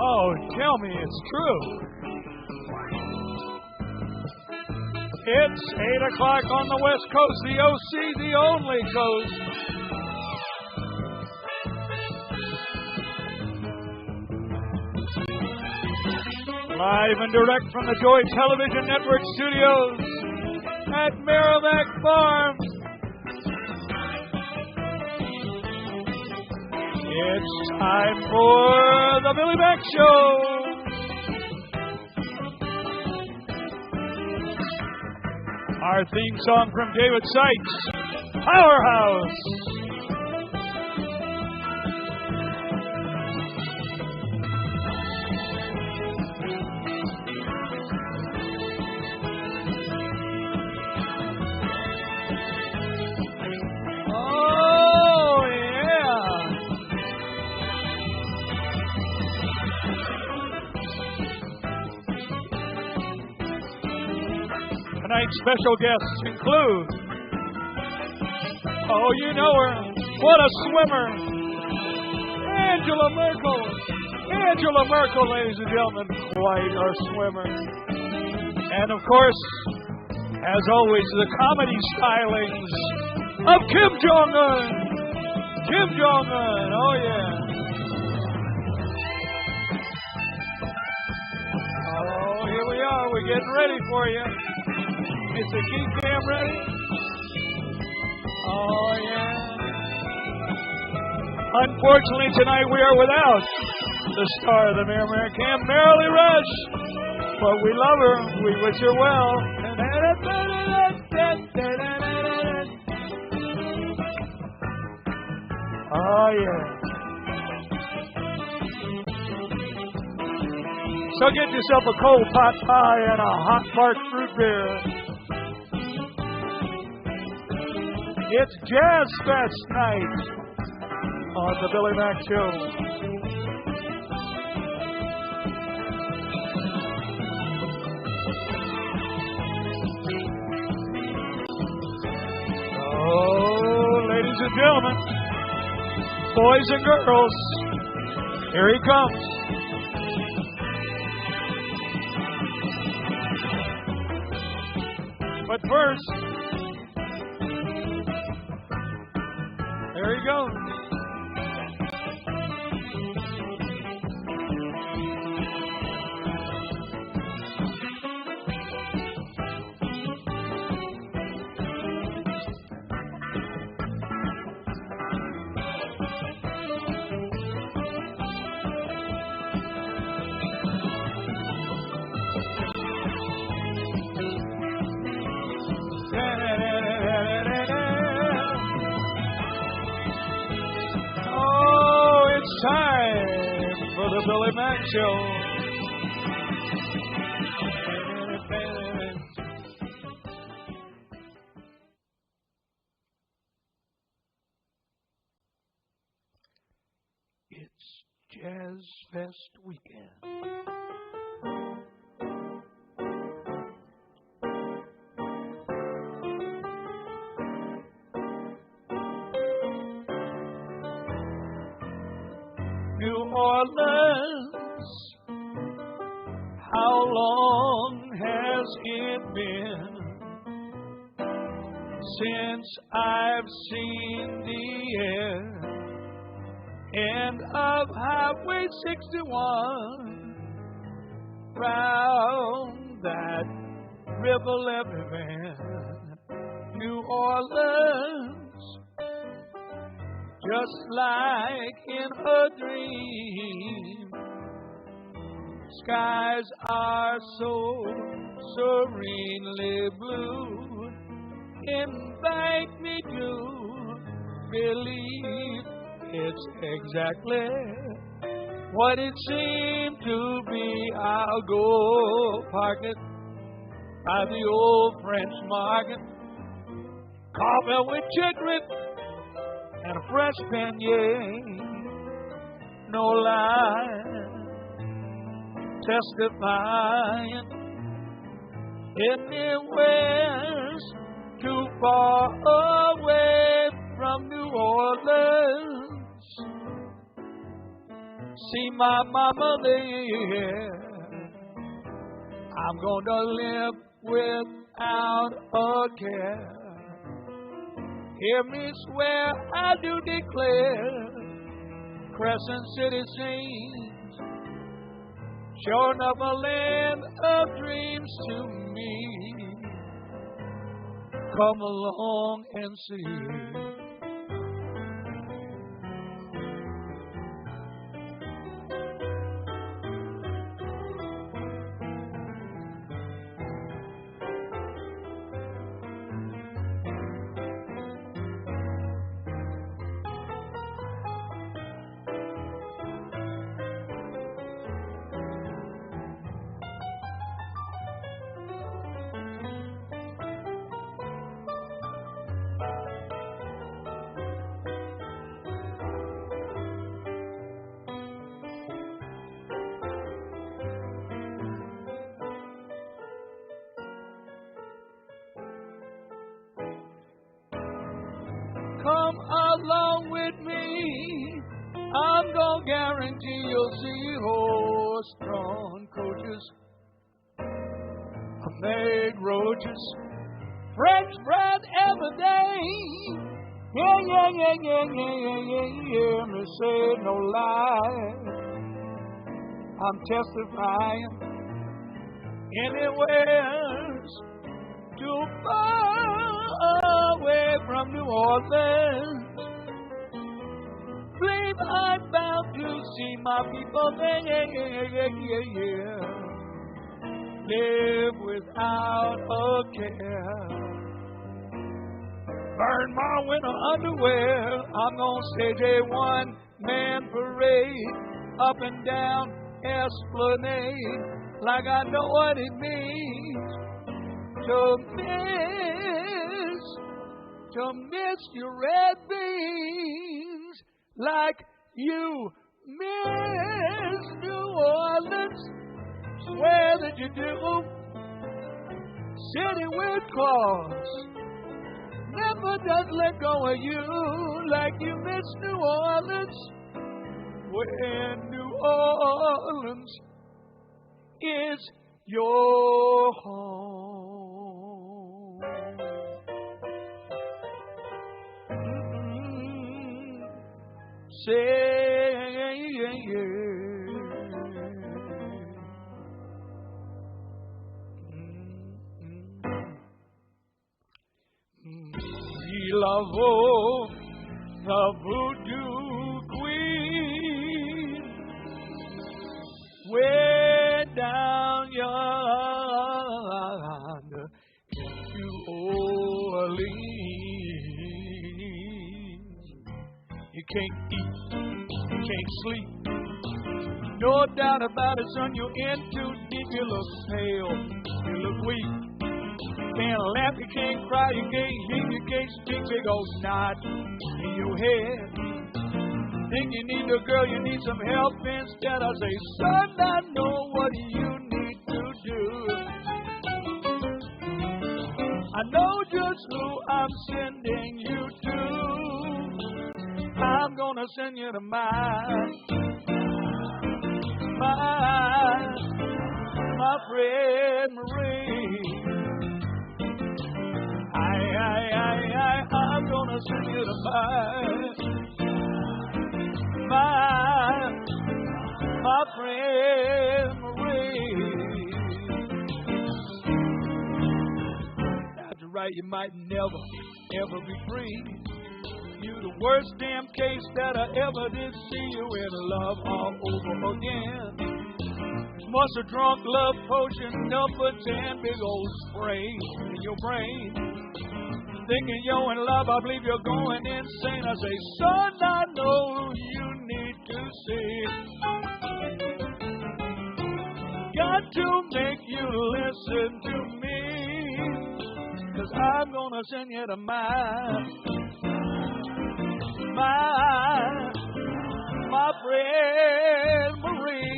Oh, tell me it's true. It's 8 o'clock on the West Coast, the OC, the only coast. Live and direct from the Joy Television Network studios at Merrimack Farms. It's time for the Billy Mack Show. Our theme song from David Sykes, Powerhouse. Tonight's special guests include, oh, you know her, what a swimmer, Angela Merkel. Angela Merkel, ladies and gentlemen, quite a swimmer. And of course, as always, the comedy stylings of Kim Jong-un. Kim Jong-un, oh yeah. Oh, here we are, we're getting ready for you. Is the key cam ready? Oh, yeah. Unfortunately, tonight we are without the star of the Merrimack Cam, Marilee Rush. But we love her. We wish her well. Oh, yeah. So get yourself a cold pot pie and a hot bark fruit beer. It's Jazzfest night on the Billy Mack Show. Oh, ladies and gentlemen, boys and girls, here he comes. But first, there he goes. The Billy Mack Show. It's Jazzfest weekend. New Orleans, how long has it been since I've seen the end of Highway 61, round that river everywhere, New Orleans, just like in a dream. Skies are so serenely blue, invite me to believe it's exactly what it seemed to be. I'll go park it by the old French market, coffee with chicory and a fresh beignet, no lie. testifying anywhere's too far away from New Orleans. See my mama there. I'm gonna live without a care. Hear me swear, I do declare, Crescent City seems sure enough a land of dreams to me. Come along and see. Come along with me. I'm gonna guarantee you'll see horse-drawn coaches, made roaches, French bread every day. Yeah, yeah, yeah, yeah, yeah, yeah, yeah, yeah. Me say no lie. I'm testifying. Anywhere's too far away from New Orleans. Believe I'm bound to see my people there. Live without a care. Burn my winter underwear. I'm gonna stage a one-man parade up and down Esplanade, like I know what it means to miss your red beans, like you miss New Orleans. Swear that you do. City with claws never does let go of you, like you miss New Orleans. When New Orleans is your home. Say Love, the voodoo queen, way down yonder to Orleans. You can't eat, you can't sleep, no doubt about it, son. You're in too deep. You look pale, you look weak. Can't laugh, you can't cry, you can't hear, you can't speak. Big old knot in your head. Think you need a girl, you need some help. Instead I say, son, I know what you need to do. I know just who I'm sending you to. I'm gonna send you to my friend Marie. I'm gonna send you to my friend Marie. That's right, you might never, ever be free. You the worst damn case that I ever did see. You in love all over again. Must have drunk love potion number 10, big old spray in your brain. Thinking you're in love, I believe you're going insane. I say, son, I know you need to see. Got to make you listen to me, 'cause I'm gonna send you to my friend Marie.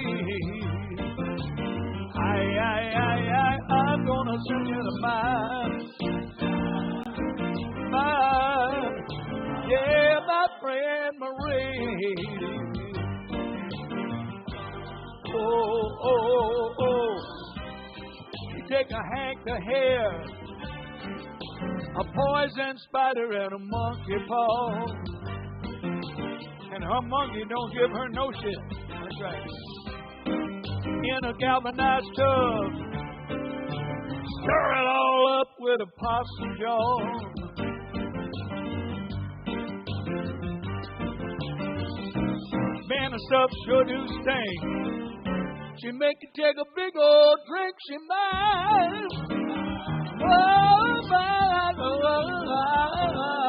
Oh, oh, oh. You take a hank of hair, a poison spider, and a monkey paw. And her monkey don't give her no shit. That's right. In a galvanized tub, stir it all up with a possum jaw. Man, the stuff sure do stink. She make you take a big old drink, she might. Oh,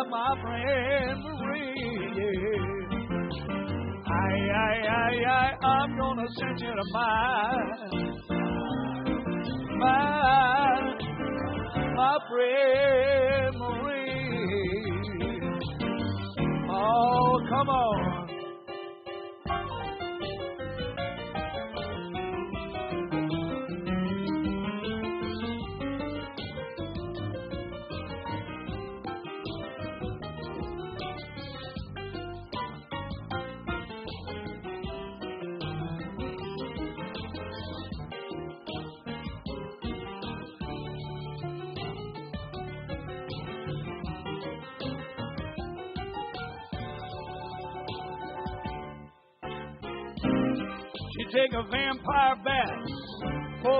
my friend Marie. I'm gonna send you to my friend Marie. Oh, come on. Take a vampire bat, 4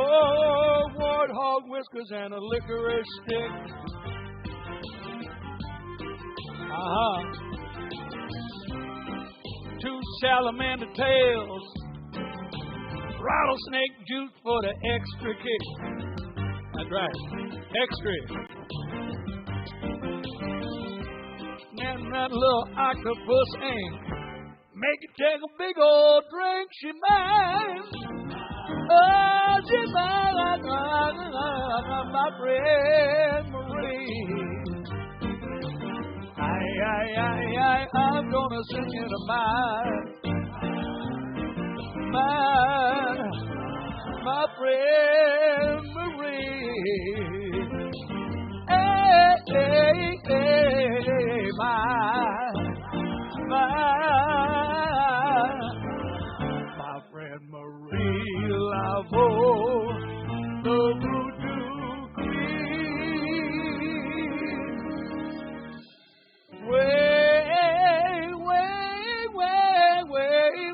warthog whiskers, and a licorice stick. Uh-huh. 2 salamander tails, rattlesnake juice for the extra kick. That's right, extra. And that little octopus ink. Make it take a big old drink, she might. Oh, she might, my friend Marie. I'm gonna send you to my friend Marie. Hey, hey, hey, my friend Marie Laveau, the voodoo queen.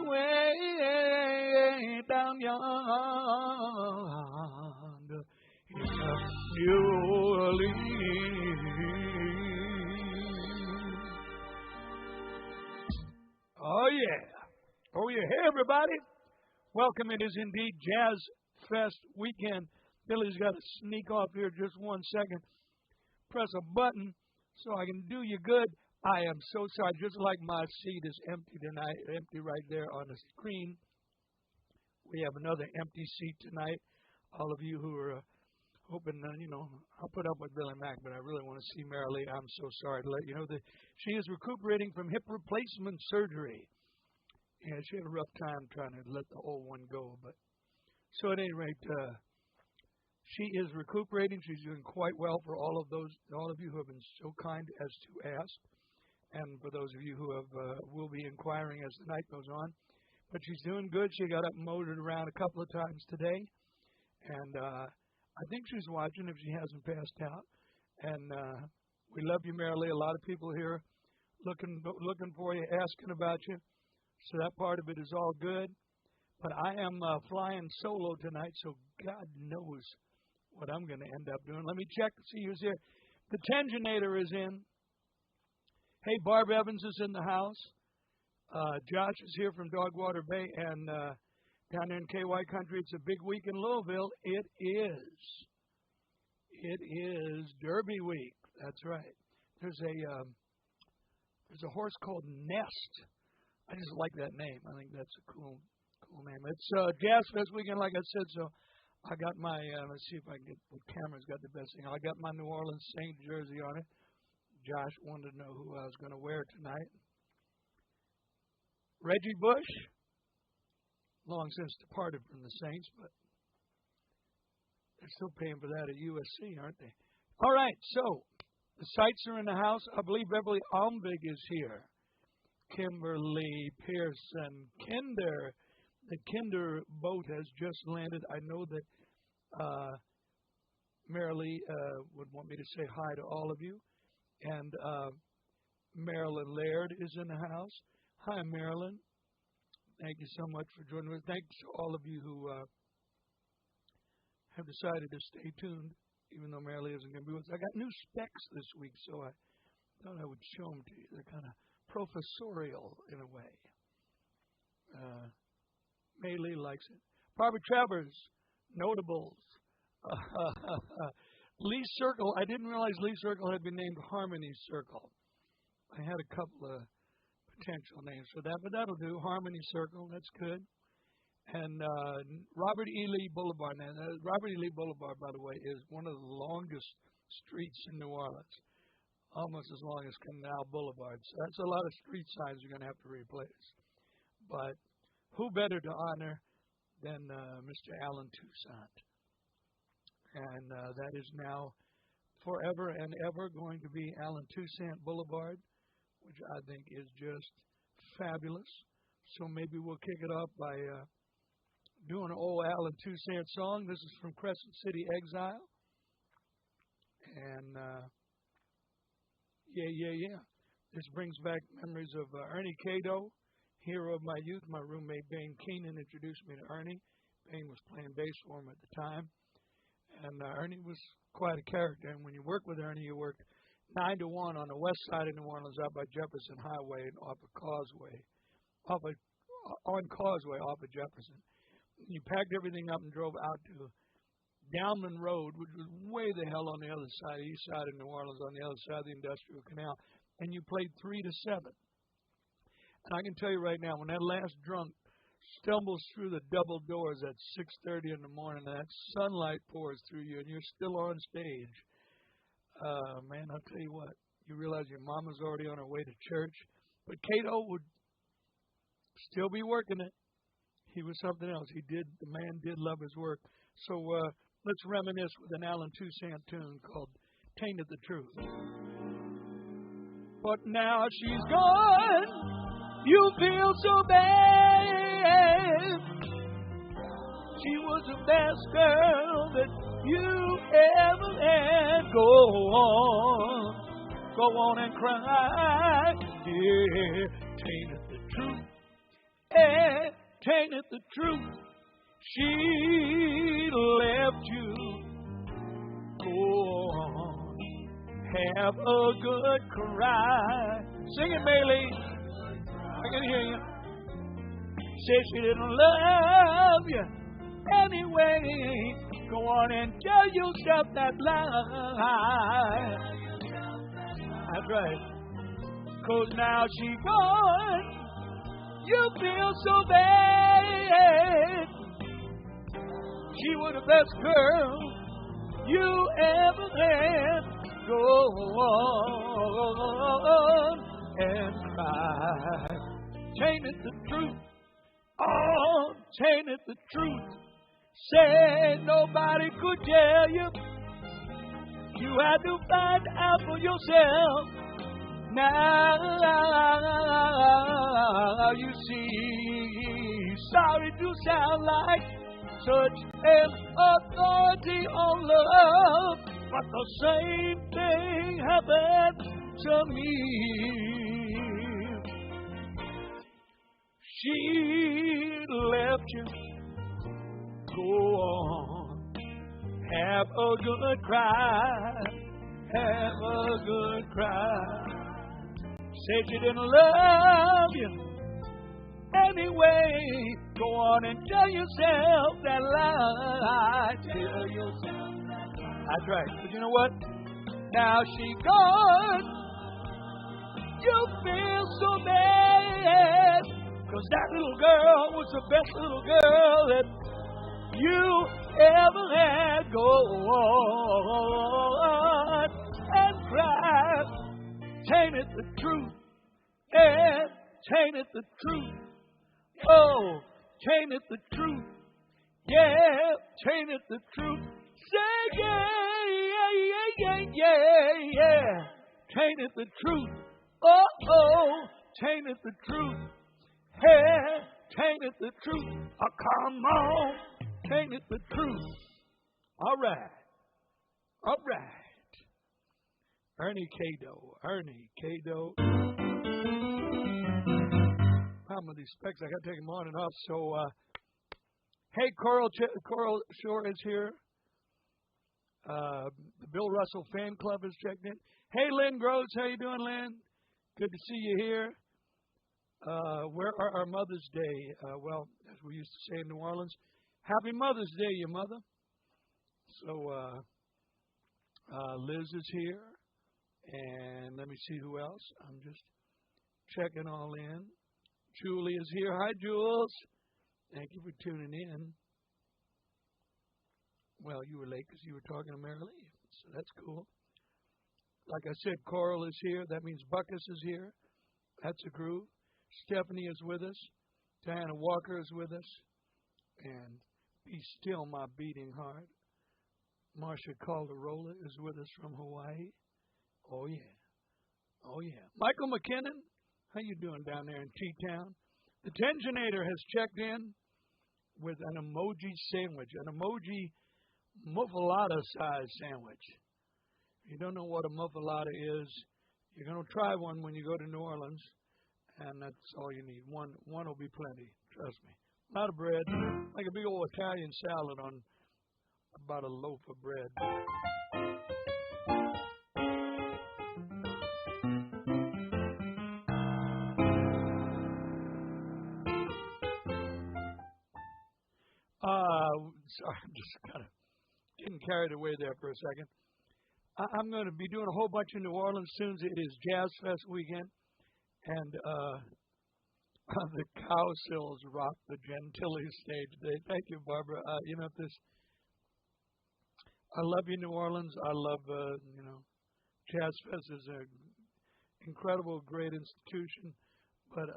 Way down yonder in New Orleans. Oh yeah. Oh yeah. Hey everybody. Welcome. It is indeed Jazzfest weekend. Billy's got to sneak off here just 1 second. Press a button so I can do you good. I am so sorry. Just like my seat is empty tonight, empty right there on the screen. We have another empty seat tonight. All of you who are hoping, I'll put up with Billy Mack, but I really want to see Marilee. I'm so sorry to let you know that she is recuperating from hip replacement surgery. Yeah, she had a rough time trying to let the old one go. But so at any rate, she is recuperating. She's doing quite well. For all of you who have been so kind as to ask, and for those of you who will be inquiring as the night goes on. But she's doing good. She got up and motored around a couple of times today, and I think she's watching if she hasn't passed out. And we love you, Marilee. A lot of people here looking for you, asking about you. So that part of it is all good. But I am flying solo tonight, so God knows what I'm going to end up doing. Let me check to see who's here. The Tensionator is in. Hey, Barb Evans is in the house. Josh is here from Dogwater Bay, and down there in KY Country, it's a big week in Louisville. It is Derby Week. That's right. There's a horse called Nest. I just like that name. I think that's a cool name. It's Jazzfest weekend, like I said. So I got my. Let's see if I can get the camera's got the best thing. I got my New Orleans Saints jersey on it. Josh wanted to know who I was going to wear tonight. Reggie Bush, long since departed from the Saints, but they're still paying for that at USC, aren't they? All right, so the sights are in the house. I believe Beverly Almvig is here. Kimberly Pearson. Kinder. The Kinder boat has just landed. I know that Marilee would want me to say hi to all of you. And Marilyn Laird is in the house. Hi, Marilyn. Thank you so much for joining us. Thanks to all of you who have decided to stay tuned, even though Marilee isn't going to be with us. I got new specs this week, so I thought I would show them to you. They're kind of professorial in a way. Marilee likes it. Barbara Travers, Notables. Lee Circle. I didn't realize Lee Circle had been named Harmony Circle. I had a couple of potential names for that, but that'll do. Harmony Circle, that's good. And Robert E. Lee Boulevard. Now, Robert E. Lee Boulevard, by the way, is one of the longest streets in New Orleans, almost as long as Canal Boulevard. So that's a lot of street signs you're going to have to replace. But who better to honor than Mr. Alan Toussaint? And that is now forever and ever going to be Alan Toussaint Boulevard, which I think is just fabulous. So maybe we'll kick it off by doing an old Alan Toussaint song. This is from Crescent City Exile. And yeah. This brings back memories of Ernie Cato, hero of my youth. My roommate Bane Keenan introduced me to Ernie. Bane was playing bass for him at the time. And Ernie was quite a character. And when you work with Ernie, you worked 9 to 1 on the west side of New Orleans, out by Jefferson Highway and off of Causeway, off of Jefferson. You packed everything up and drove out to Downman Road, which was way the hell on the other side, east side of New Orleans, on the other side of the Industrial Canal, and you played 3 to 7. And I can tell you right now, when that last drunk stumbles through the double doors at 6:30 in the morning, and that sunlight pours through you, and you're still on stage, man, I'll tell you what, you realize your mama's already on her way to church, but Cato would still be working it. He was something else. The man did love his work. So let's reminisce with an Alan Toussaint tune called Tainted the Truth. But now she's gone. You feel so bad. She was the best girl that you ever had. Go on and cry. Yeah, tainted the truth. Yeah, tainted the truth. She left you. Go on, have a good cry. Sing it, Bailey. I can hear you. Say she didn't love you anyway. Go on and tell yourself that lie. That's right. 'Cause now she gone. You feel so bad. She was the best girl you ever had. Go on and cry. Tainted the truth. Oh, tainted the truth. Said nobody could tell you. You had to find out for yourself. Now you see, sorry to sound like such an authority on love, but the same thing happened to me. She left you. Go on, have a good cry, have a good cry. Said she didn't love you anyway. Go on and tell yourself that lie. Tell yourself that lie. That's right. But you know what? Now she gone. You feel so bad. 'Cause that little girl was the best little girl that you ever had. Go on and cry. Tainted the truth. Yeah, tainted the truth. Oh, tainted the truth. Yeah, tainted the truth. Say yeah. Tainted the truth. Oh, tainted the truth. Hair tainted the truth. Oh, come on, tainted the truth. All right. All right. Ernie Cado. Problem with these specs, I got to take them on and off. So, hey, Coral Shore is here. The Bill Russell fan club is checked in. Hey, Lynn Groves, how you doing, Lynn? Good to see you here. Where are our Mother's Day? Well, as we used to say in New Orleans, Happy Mother's Day, your mother. So, Liz is here. And let me see who else. I'm just checking all in. Julie is here. Hi, Jules. Thank you for tuning in. Well, you were late because you were talking to Mary Lee, so that's cool. Like I said, Coral is here. That means Buckus is here. That's a groove. Stephanie is with us. Diana Walker is with us. And Be Still My Beating Heart. Marcia Calderola is with us from Hawaii. Oh, yeah. Oh, yeah. Michael McKinnon, how you doing down there in T-Town? The Tensionator has checked in with an emoji sandwich, an emoji muffalata-sized sandwich. If you don't know what a muffalata is, you're going to try one when you go to New Orleans, and that's all you need. One will be plenty, trust me. A lot of bread, like a big old Italian salad on about a loaf of bread. Sorry, I'm just kind of getting carried away there for a second. I'm going to be doing a whole bunch in New Orleans soon. It is Jazzfest weekend, and the Cowsills rock the Gentilly stage today. Thank you, Barbara. I love you, New Orleans. I love, Jazzfest is an incredible, great institution, but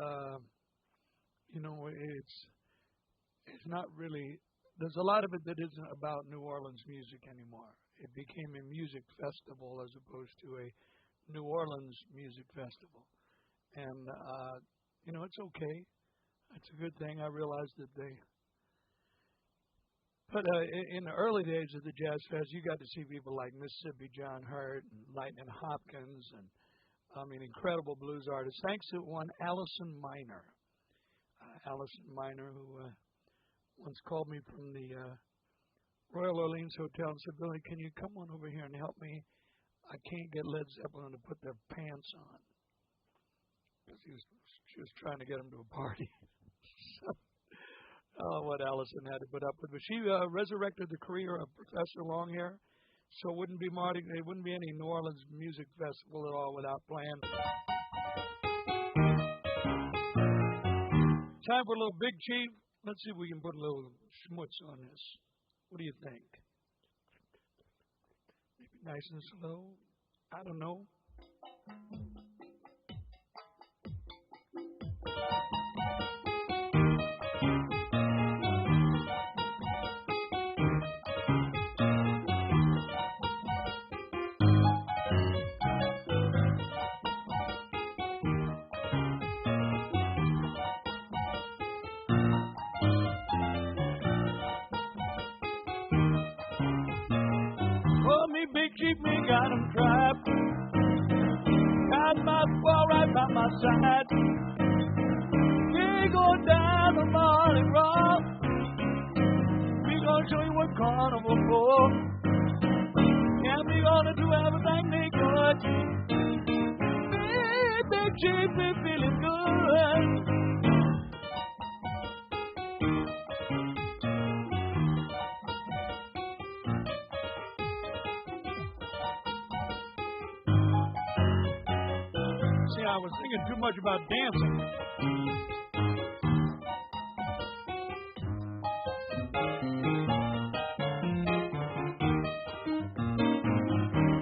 it's not really. There's a lot of it that isn't about New Orleans music anymore. It became a music festival as opposed to a New Orleans music festival. And, it's okay. It's a good thing. I realized that But in the early days of the Jazz Fest, you got to see people like Mississippi John Hurt and Lightning Hopkins and, incredible blues artists. Thanks to one, Allison Minor. Allison Minor, who once called me from the Royal Orleans Hotel and said, Billy, can you come on over here and help me? I can't get Led Zeppelin to put their pants on. Because she was trying to get them to a party. What Allison had to put up with. But she resurrected the career of Professor Longhair. So it wouldn't be any New Orleans music festival at all without playing. Time for a little Big Chief. Let's see if we can put a little schmutz on this. What do you think? Maybe nice and slow? I don't know. Big Chief, me got him trapped. Got my ball right by my side. We go down the morning rock. We gonna show you what carnival for. And we gonna do everything they could. Big Chief, me feeling good. I was thinking too much about dancing.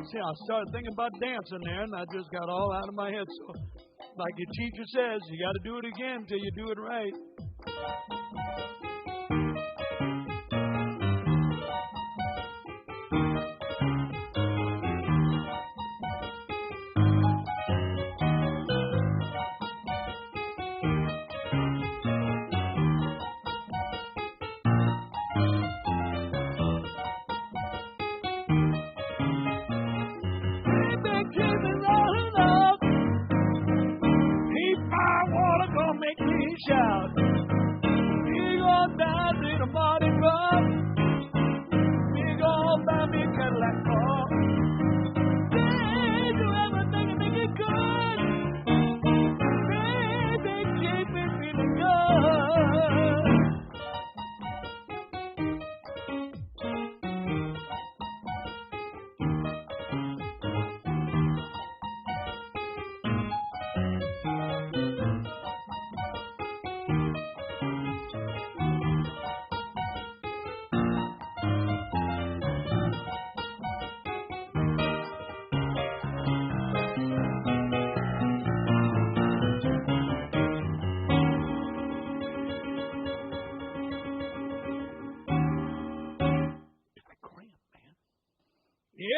See, I started thinking about dancing there, and I just got all out of my head. So, like your teacher says, you got to do it again till you do it right.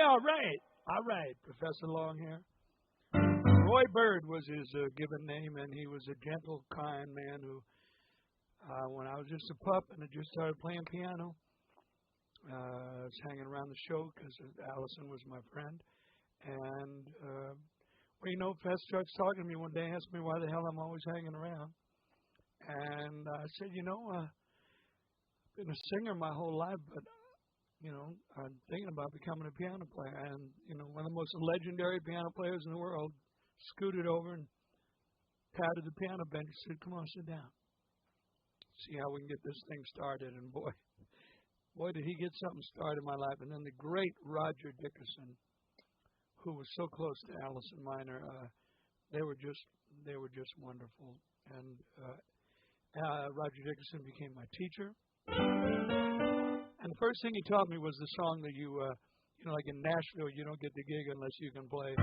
Yeah, all right. All right, Professor Longhair. Roy Bird was his given name, and he was a gentle, kind man who, when I was just a pup and I just started playing piano, I was hanging around the show because Allison was my friend. And, Fest starts talking to me one day, asked me why the hell I'm always hanging around. And I said, I've been a singer my whole life, but I'm thinking about becoming a piano player. And, one of the most legendary piano players in the world scooted over and patted the piano bench and said, come on, sit down. See how we can get this thing started. And boy, did he get something started in my life. And then the great Roger Dickerson, who was so close to Allison Minor, they were just wonderful. And Roger Dickerson became my teacher. And the first thing he taught me was the song that like in Nashville, you don't get the gig unless you can play.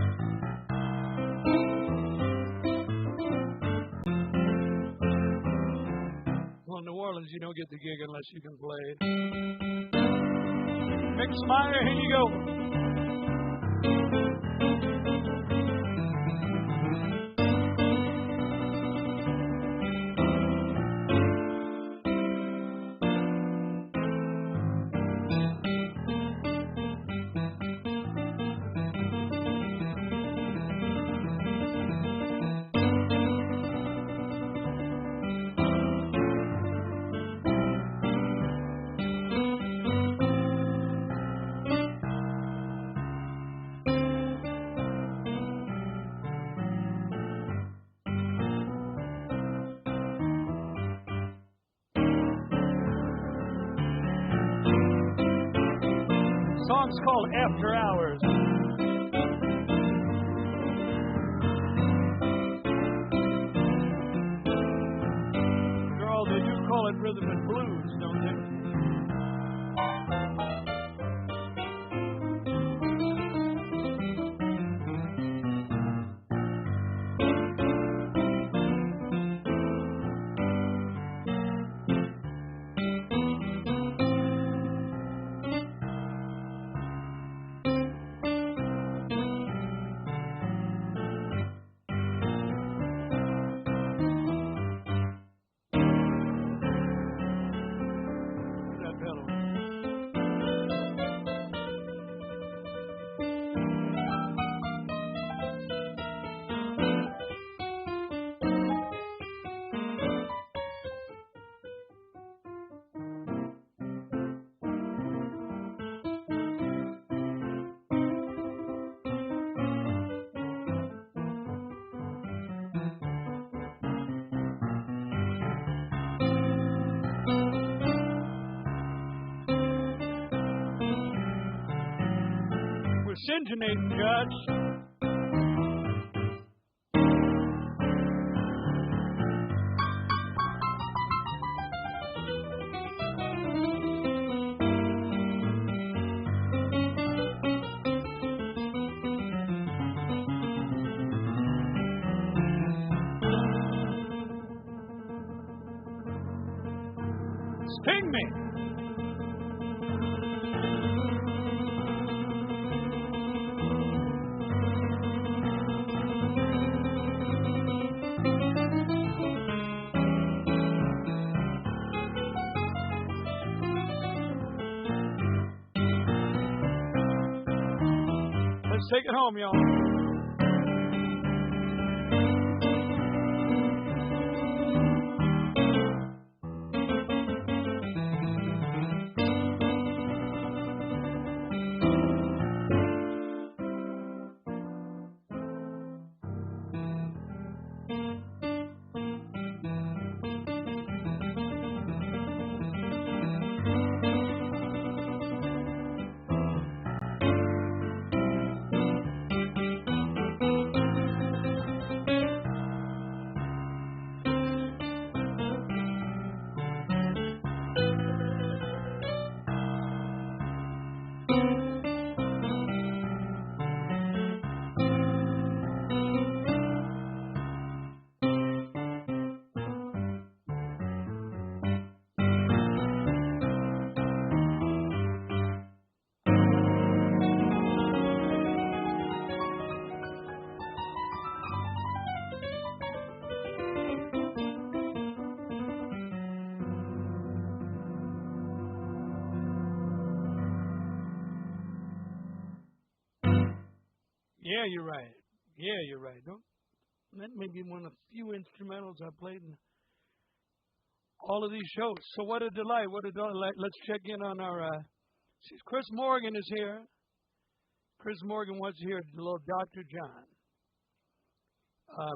Well, in New Orleans, you don't get the gig unless you can play. Mick Smyer, here you go. The song's called After Hours. Girl, they do call it rhythm and blues, don't they? Syngenating, Judge. Sting me. Let's take it home, y'all. Yeah, you're right. Yeah, you're right. Don't, that may be one of the few instrumentals I played in all of these shows. So what a delight. What a delight. Let's check in on our, see, Chris Morgan is here. Chris Morgan wants to hear a little Dr. John.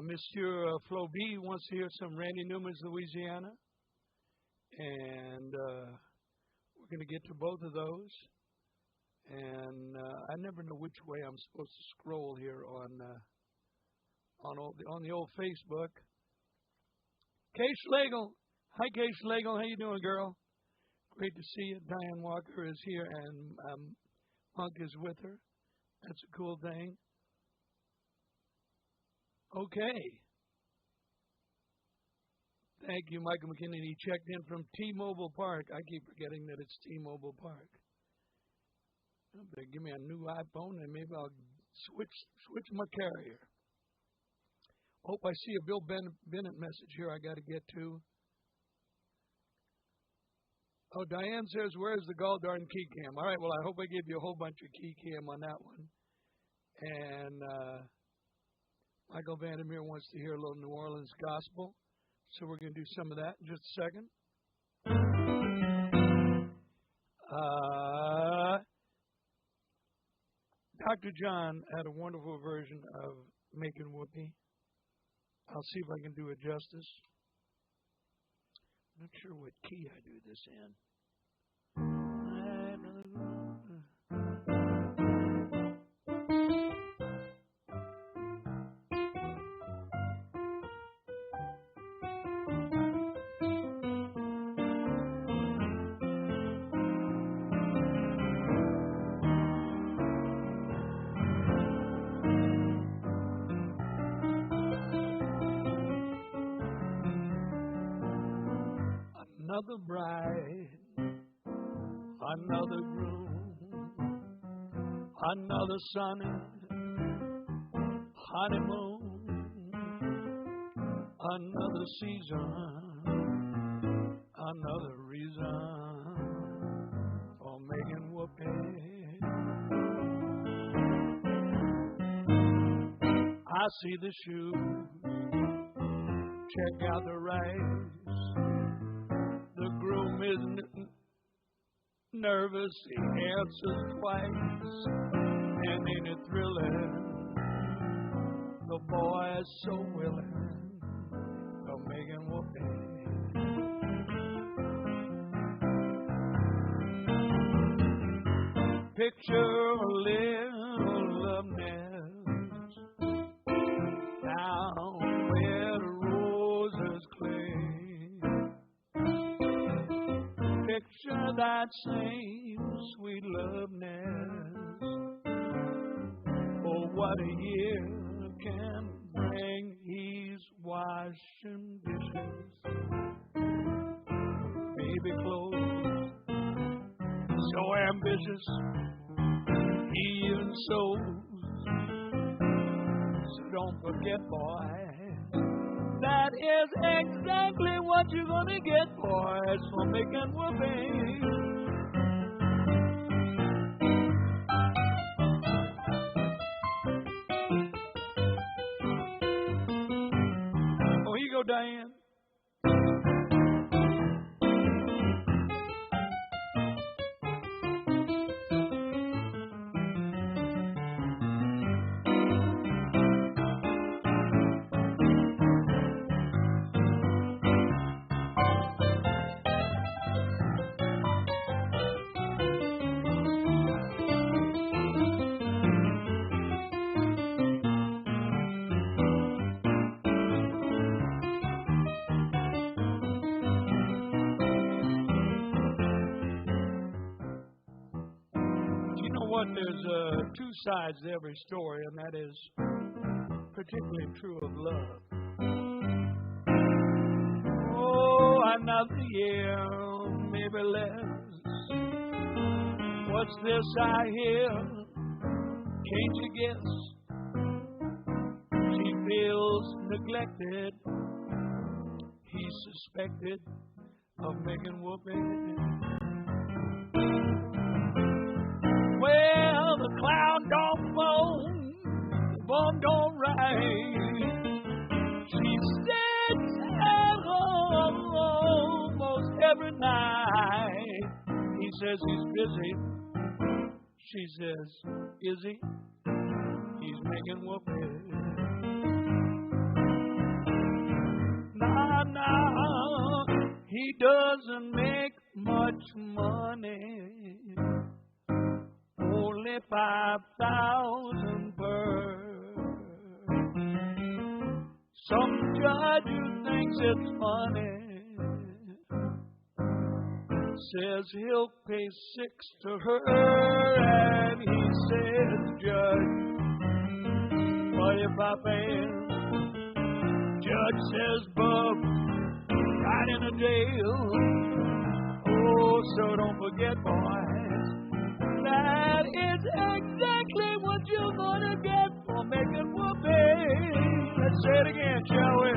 Monsieur Flo B wants to hear some Randy Newman's Louisiana. And we're going to get to both of those. And I never know which way I'm supposed to scroll here on the old Facebook. Kay Schlegel. Hi, Kay Schlegel. How you doing, girl? Great to see you. Diane Walker is here, and Monk is with her. That's a cool thing. Okay. Thank you, Michael McKinley. He checked in from T-Mobile Park. I keep forgetting that it's T-Mobile Park. They give me a new iPhone, and maybe I'll switch my carrier. Hope I see a Bill Bennett message here I got to get to. Oh, Diane says, where's the gall darn key cam? All right, well, I hope I gave you a whole bunch of key cam on that one. And Michael Vandermeer wants to hear a little New Orleans gospel. So we're going to do some of that in just a second. Dr. John had a wonderful version of Making Whoopee. I'll see if I can do it justice. I'm not sure what key I do this in. Another bride, another groom, another sunny honeymoon, another season, another reason for making whoopee. I see the shoes, check out the rice. The groom is nervous, he answers twice, and ain't it thrilling? The boy is so willing to making whoopee. Picture a little love nest down where the roses cling. Picture that same sweet love nest. Oh, what a year can bring. He's washing dishes, baby clothes, so ambitious, he even sews. So don't forget, boy, that is exactly what you're gonna get, boys, for making whoopee. Oh, here you go, Diane. There's two sides to every story, and that is particularly true of love. Oh, another year, maybe less. What's this I hear? Can't you guess? She feels neglected. He's suspected of making whoopee. Well, the clown don't moan every night. He says he's busy. She says, is he? He's making whoopee. Now, he doesn't make much money. Only 5,000 per. Some judge who thinks it's funny says he'll pay 6 to her, and he says, Judge, what if I fail? Judge says, Bub, right in the jail. Oh, so don't forget, boys, that is exactly what you're gonna get for making whoopee. Let's say it again, shall we?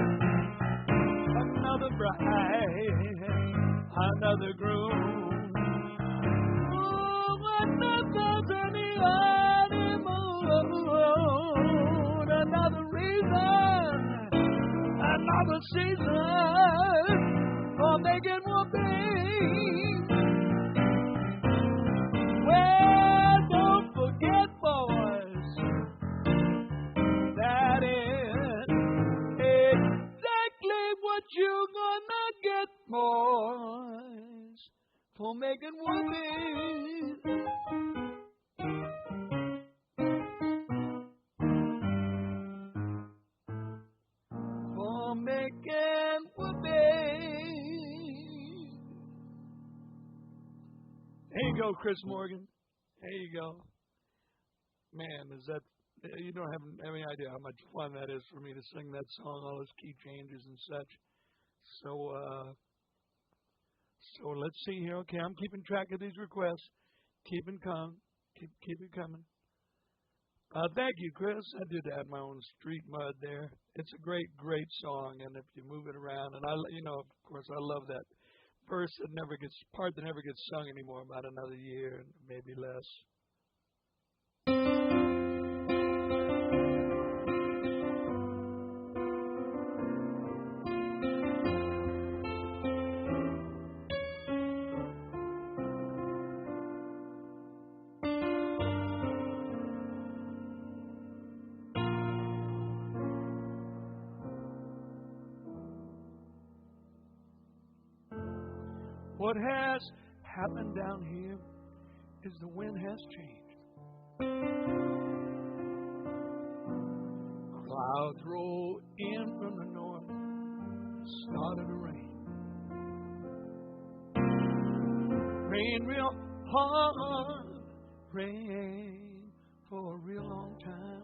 Another bride, another groom. Oh, another honeymoon, another reason, another season for making whoopee. Well, don't forget, boys, that is exactly what you're gonna get, boys, for making whoopee. For making whoopee. There you go, Chris Morgan. There you go. Man, is that, you don't have any idea how much fun that is for me to sing that song, all those key changes and such. So let's see here. Okay, I'm keeping track of these requests. Keep it coming. Keep it coming. Thank you, Chris. I did add my own Street Mud there. It's a great, great song, and if you move it around, and of course, I love that verse that never gets sung anymore, about another year, maybe less. What has happened down here is the wind has changed. Clouds roll in from the north, started to rain. Rain real hard, rain for a real long time.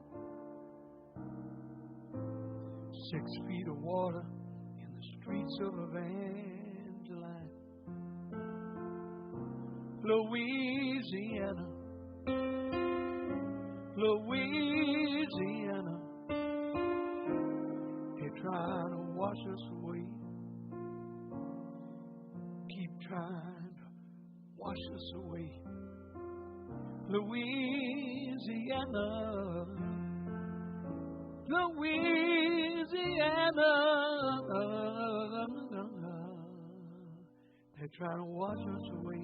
6 feet of water in the streets of Evangeline. Louisiana, Louisiana, they're trying to wash us away. Keep trying to wash us away. Louisiana, Louisiana, they're trying to wash us away.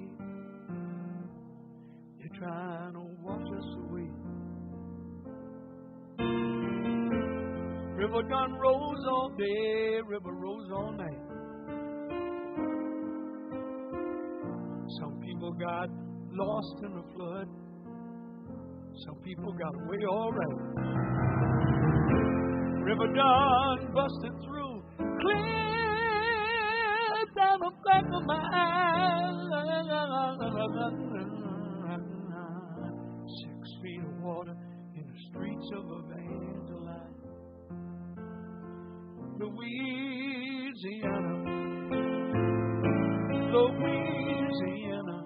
They're trying to wash us away. River done rose all day, river rose all night. Some people got lost in the flood. Some people got away all right. River done busted through, clear down the back of my eye. 6 feet of water in the streets of Evangeline. Louisiana, Louisiana,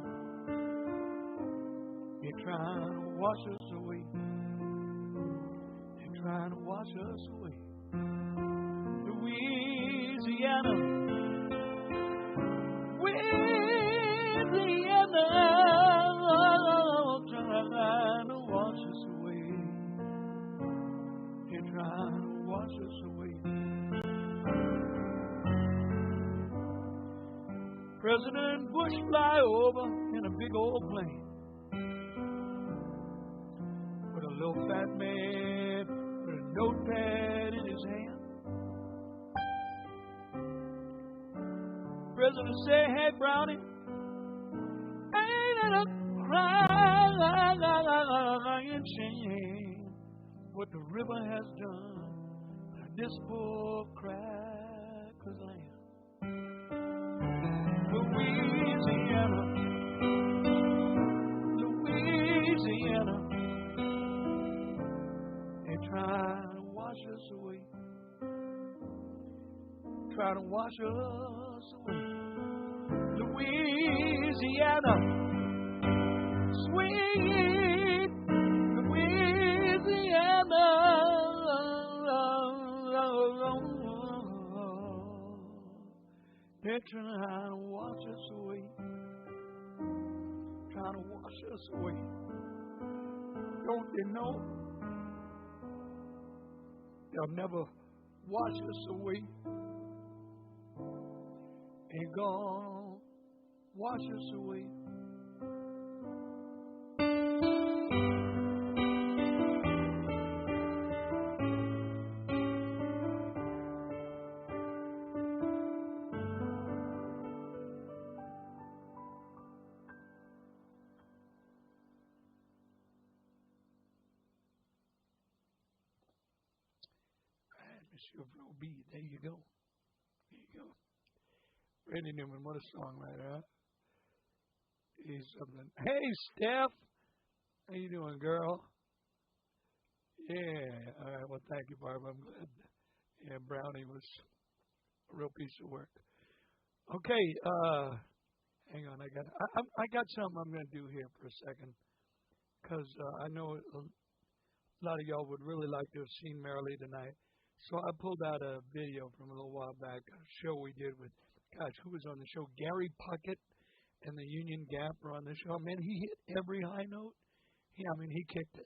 they're trying to wash us away. They're trying to wash us away. Louisiana, Louisiana, trying to wash us away. They're trying to wash us away. President Bush fly over in a big old plane with a little fat man with a notepad in his hand. President say, hey, Brownie, ain't it a crying shame what the river has done to this poor cracker's land? Louisiana, Louisiana, they're trying to wash us away, trying to wash us away. Louisiana, sweet Louisiana, they're trying to wash us away, trying to wash us away. Don't they know they'll never wash us away? Ain't gonna wash us away. Monsieur Flo B, there you go. There you go. Randy Newman, what a songwriter, huh? He's something. Hey, Steph. How you doing, girl? Yeah. All right. Well, thank you, Barb. I'm glad. Yeah, Brownie was a real piece of work. Okay. Hang on. I got something I'm going to do here for a second because I know a lot of y'all would really like to have seen Marilee tonight. So I pulled out a video from a little while back, a show we did with, gosh, who was on the show? Gary Puckett and the Union Gap were on the show. Man, he hit every high note. He kicked it.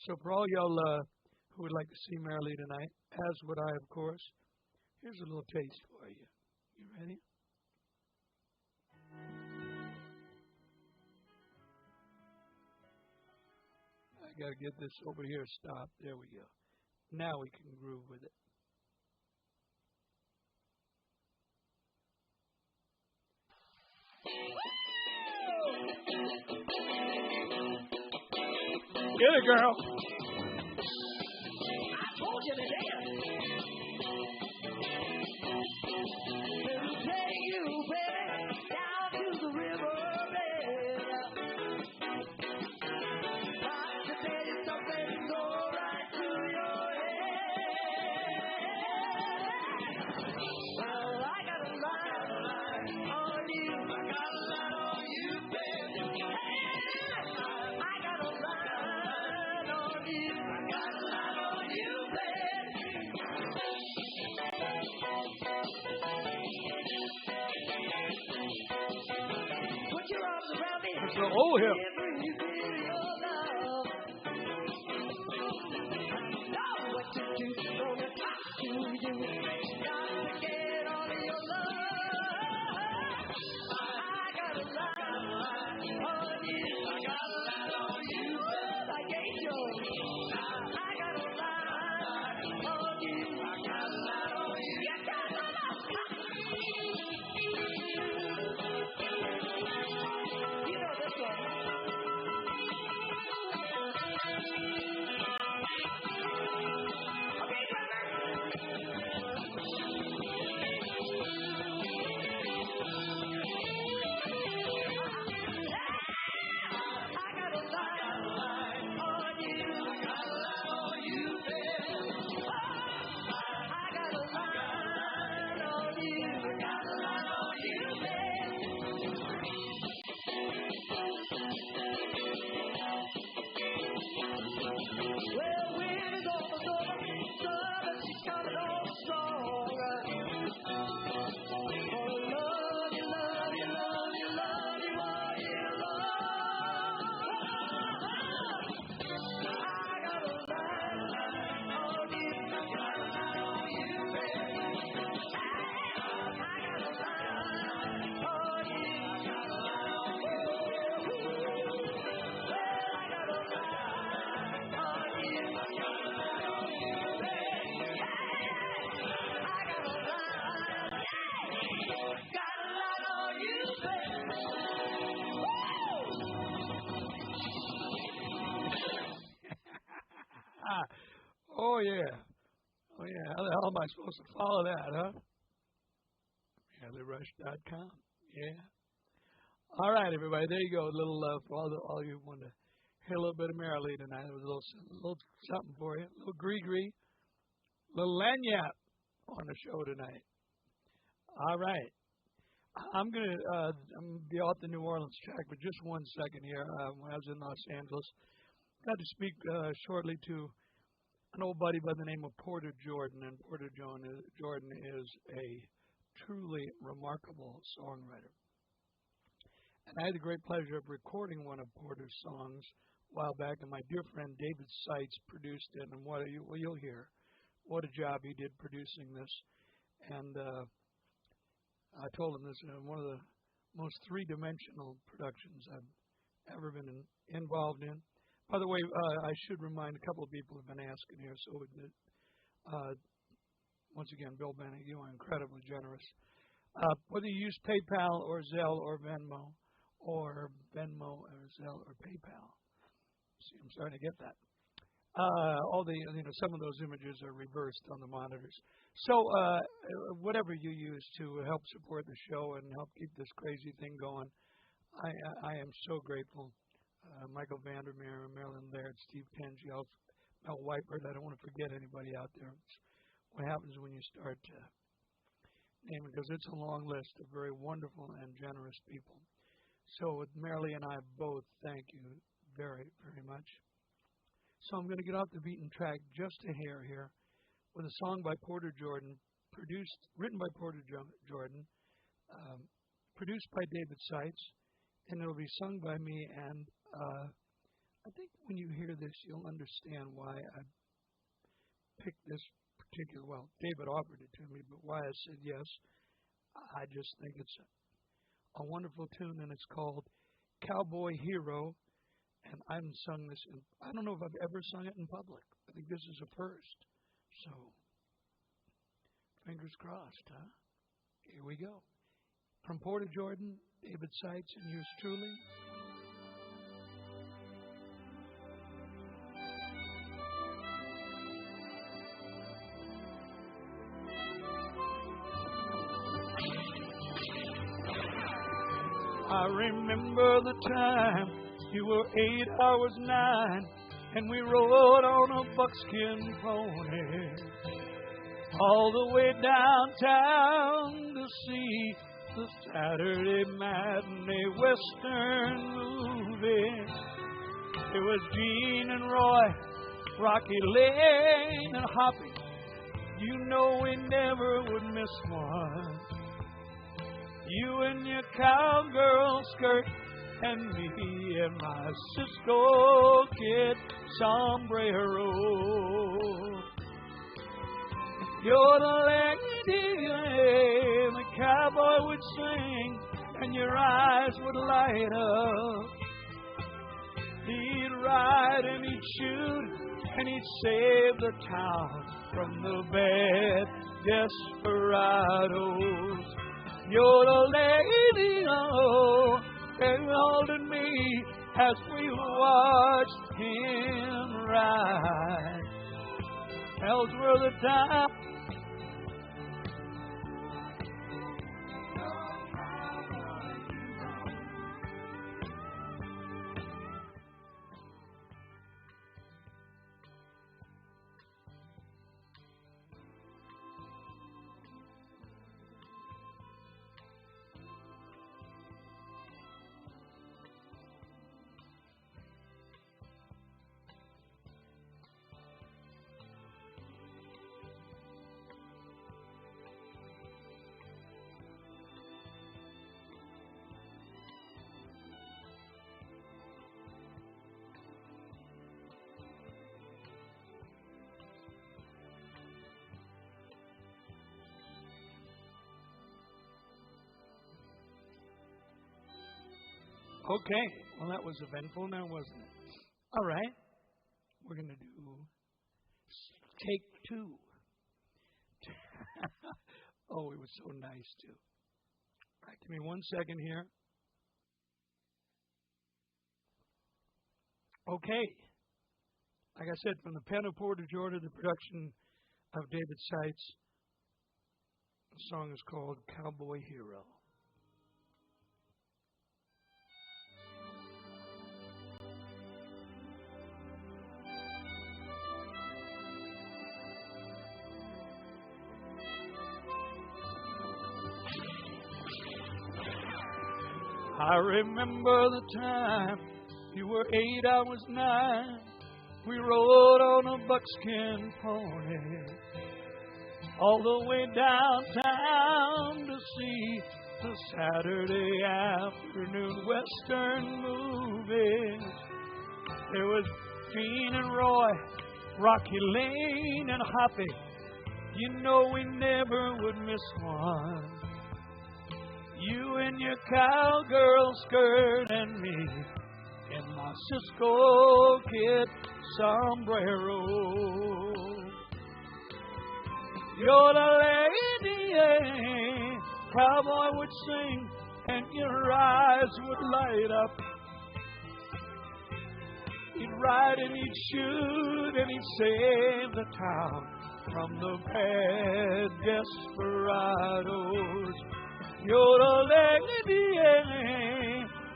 So for all y'all who would like to see Marilee tonight, as would I, of course, here's a little taste for you. You ready? I got to get this over here stopped. There we go. Now we can groove with it. Get it, girl. I told you to dance. Let me take you, baby, down to the river bed. Got to tell you something to go right to your head. Well, I got a line on you. I got a line on you, baby. I got a line on you. I got a line on you, baby. Put your arms around me. It's an old hip. Every bit of your love. Know what to do. Gonna talk to you. Got to get all of your love. I got a line on you. I got a line on you. Like angels. I got a line on you. I got a line on you. You got a line. You know this one. Oh, yeah. Oh, yeah. How the hell am I supposed to follow that, huh? MaryLouRush.com. Yeah. All right, everybody. There you go. A little for all you want to hear a little bit of Mary Lee tonight. It was a little something for you. A little gree-gree. A little lanyard on the show tonight. All right. I'm gonna be off the New Orleans track for just 1 second here. When I was in Los Angeles, got to speak shortly to an old buddy by the name of Porter Jordan, and Porter Jordan is a truly remarkable songwriter. And I had the great pleasure of recording one of Porter's songs a while back, and my dear friend David Seitz produced it. And you'll hear what a job he did producing this. And I told him this is one of the most three-dimensional productions I've ever been involved in. By the way, I should remind a couple of people who've been asking here. So, once again, Bill Bennett, you are incredibly generous. Whether you use PayPal or Zelle or Venmo or Zelle or PayPal. See, I'm starting to get that. Some of those images are reversed on the monitors. So, whatever you use to help support the show and help keep this crazy thing going, I am so grateful. Michael Vandermeer, Marilyn Laird, Steve Kenji, Mel Whiteford. I don't want to forget anybody out there. It's what happens when you start naming, because it's a long list of very wonderful and generous people. So, with Marilee and I both, thank you very, very much. So I'm going to get off the beaten track just a hair here with a song by Porter Jordan, written by Porter Jordan, produced by David Seitz, and it'll be sung by me. And I think when you hear this, you'll understand why I picked this particular. Well, David offered it to me, but why I said yes. I just think it's a wonderful tune, and it's called Cowboy Hero. And I haven't sung this I don't know if I've ever sung it in public. I think this is a first. So, fingers crossed, huh? Here we go. From Porter Jordan, David Seitz, and yours truly. I remember the time you were 8, I was 9, and we rode on a buckskin pony all the way downtown to see the Saturday matinee Western movie. It was Gene and Roy, Rocky Lane and Hoppy. You know we never would miss one. You in your cowgirl skirt, and me and my Cisco Kid sombrero. You're the lady, the cowboy would sing, and your eyes would light up. He'd ride and he'd shoot, and he'd save the town from the bad desperados. You're the lady, oh, and holding me as we watched him ride. Those were the times. Okay, well, that was eventful now, wasn't it? All right, we're going to do take 2. Oh, it was so nice, too. All right, give me 1 second here. Okay. Like I said, from the pen of Porter, Georgia, the production of David Seitz. The song is called Cowboy Hero. I remember the time you were 8, I was 9. We rode on a buckskin pony all the way downtown to see the Saturday afternoon Western movies. There was Gene and Roy, Rocky Lane and Hoppy. You know we never would miss one. You in your cowgirl skirt and me in my Cisco kid sombrero. You're the lady, cowboy would sing and your eyes would light up. He'd ride and he'd shoot and he'd save the town from the bad desperados. You're the lady,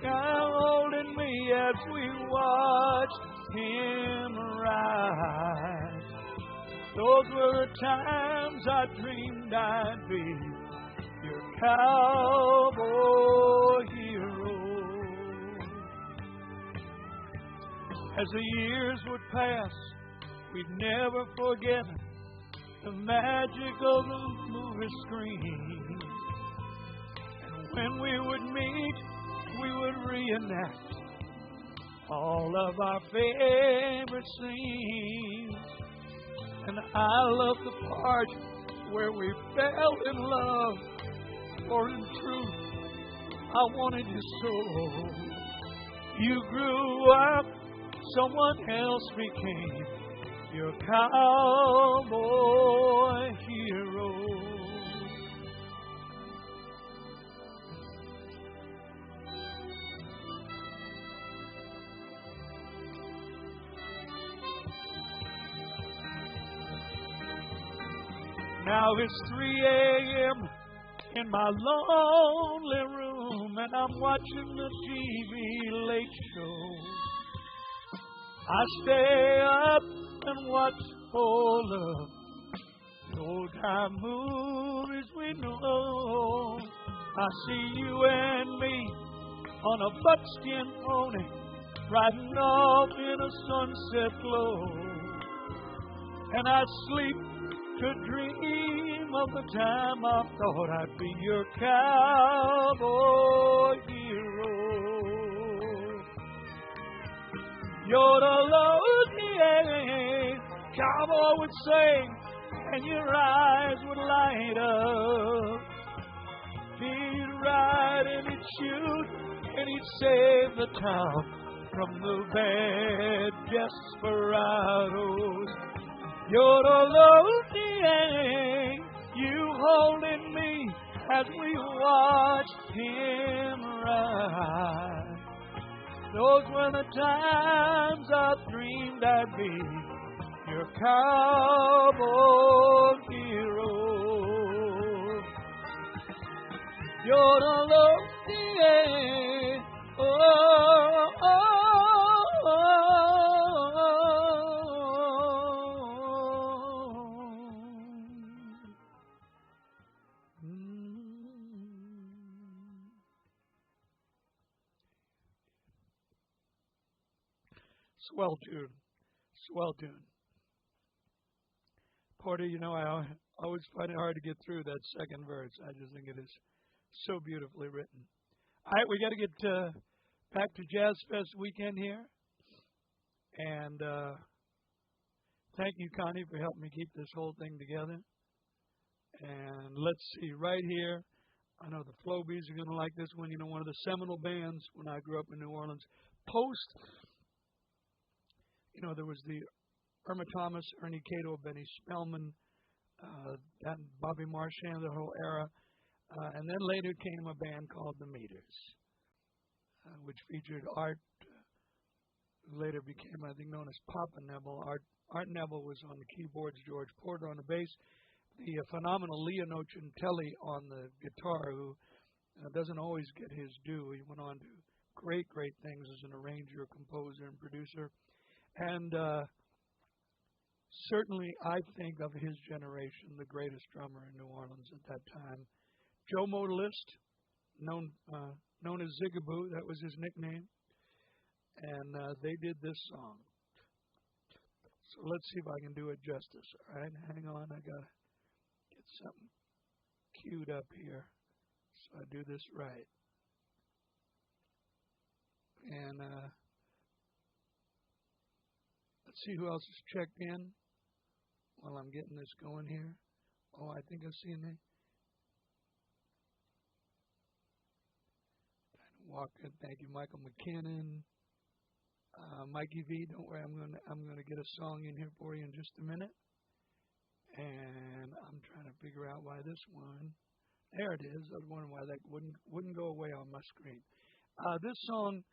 holding me as we watched him ride. Those were the times I dreamed I'd be your cowboy hero. As the years would pass, we'd never forget the magic of the movie screen. When we would meet, we would reenact all of our favorite scenes. And I love the part where we fell in love, for in truth, I wanted you so. You grew up, someone else became your cowboy hero. Now it's 3 a.m. in my lonely room, and I'm watching the TV late show. I stay up and watch all of the old-time movies we know. I see you and me on a buckskin pony, riding off in a sunset glow. And I sleep to dream of the time I thought I'd be your cowboy hero. You're the lonely cowboy would sing, and your eyes would light up. He'd ride and he'd shoot, and he'd save the town from the bad desperados. You're the lonely, you holding me as we watched him ride. Those were the times I dreamed I'd be your cowboy hero. You're the lonely, oh, oh, oh. Swell tune. Swell tune. Porter, you know, I always find it hard to get through that second verse. I just think it is so beautifully written. All right, we got to get back to Jazzfest weekend here. And thank you, Connie, for helping me keep this whole thing together. And let's see, right here, I know the Flobies are going to like this one. You know, one of the seminal bands when I grew up in New Orleans. Post, you know, there was the Irma Thomas, Ernie Cato, Benny Spellman, that Bobby Marchand, the whole era. And then later came a band called the Meters, which featured Art who later became, I think, known as Papa Neville. Art Neville was on the keyboards, George Porter on the bass, the phenomenal Leo Nocentelli on the guitar, who doesn't always get his due. He went on to great things as an arranger, composer, and producer. And certainly, I think of his generation, the greatest drummer in New Orleans at that time. Joe Modalist, known as Zigaboo, that was his nickname. And they did this song. So let's see if I can do it justice. All right, hang on. I got to get something queued up here so I do this right. And let's see who else is checked in while I'm getting this going here. Oh, I think I've seen it. Walker, thank you, Michael McKinnon. Mikey V, don't worry, I'm gonna get a song in here for you in just a minute. And I'm trying to figure out why this one. There it is. I was wondering why that wouldn't go away on my screen. This song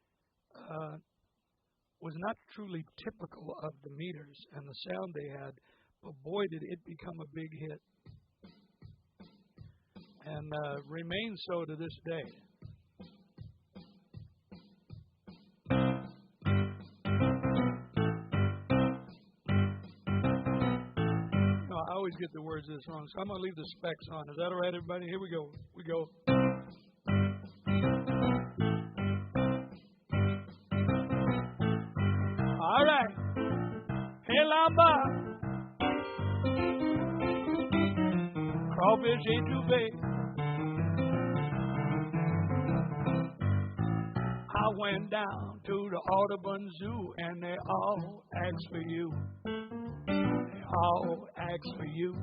was not truly typical of the Meters and the sound they had, but boy did it become a big hit, and remains so to this day. I always get the words of this wrong, so I'm going to leave the specs on. Is that all right, everybody? Here we go. We go. All right. Hey, Lamba. Crawfish ain't too big. I went down to the Audubon Zoo, and they all asked for you. All asked for you.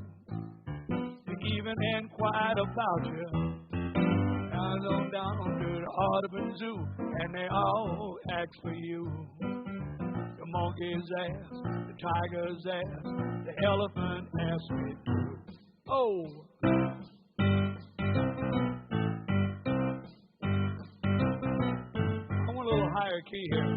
They even inquired about you. I go down to the Audubon Zoo, and they all asked for you. The monkey's asked, the tiger's asked, the elephant asked me too. Oh. I want a little higher key here.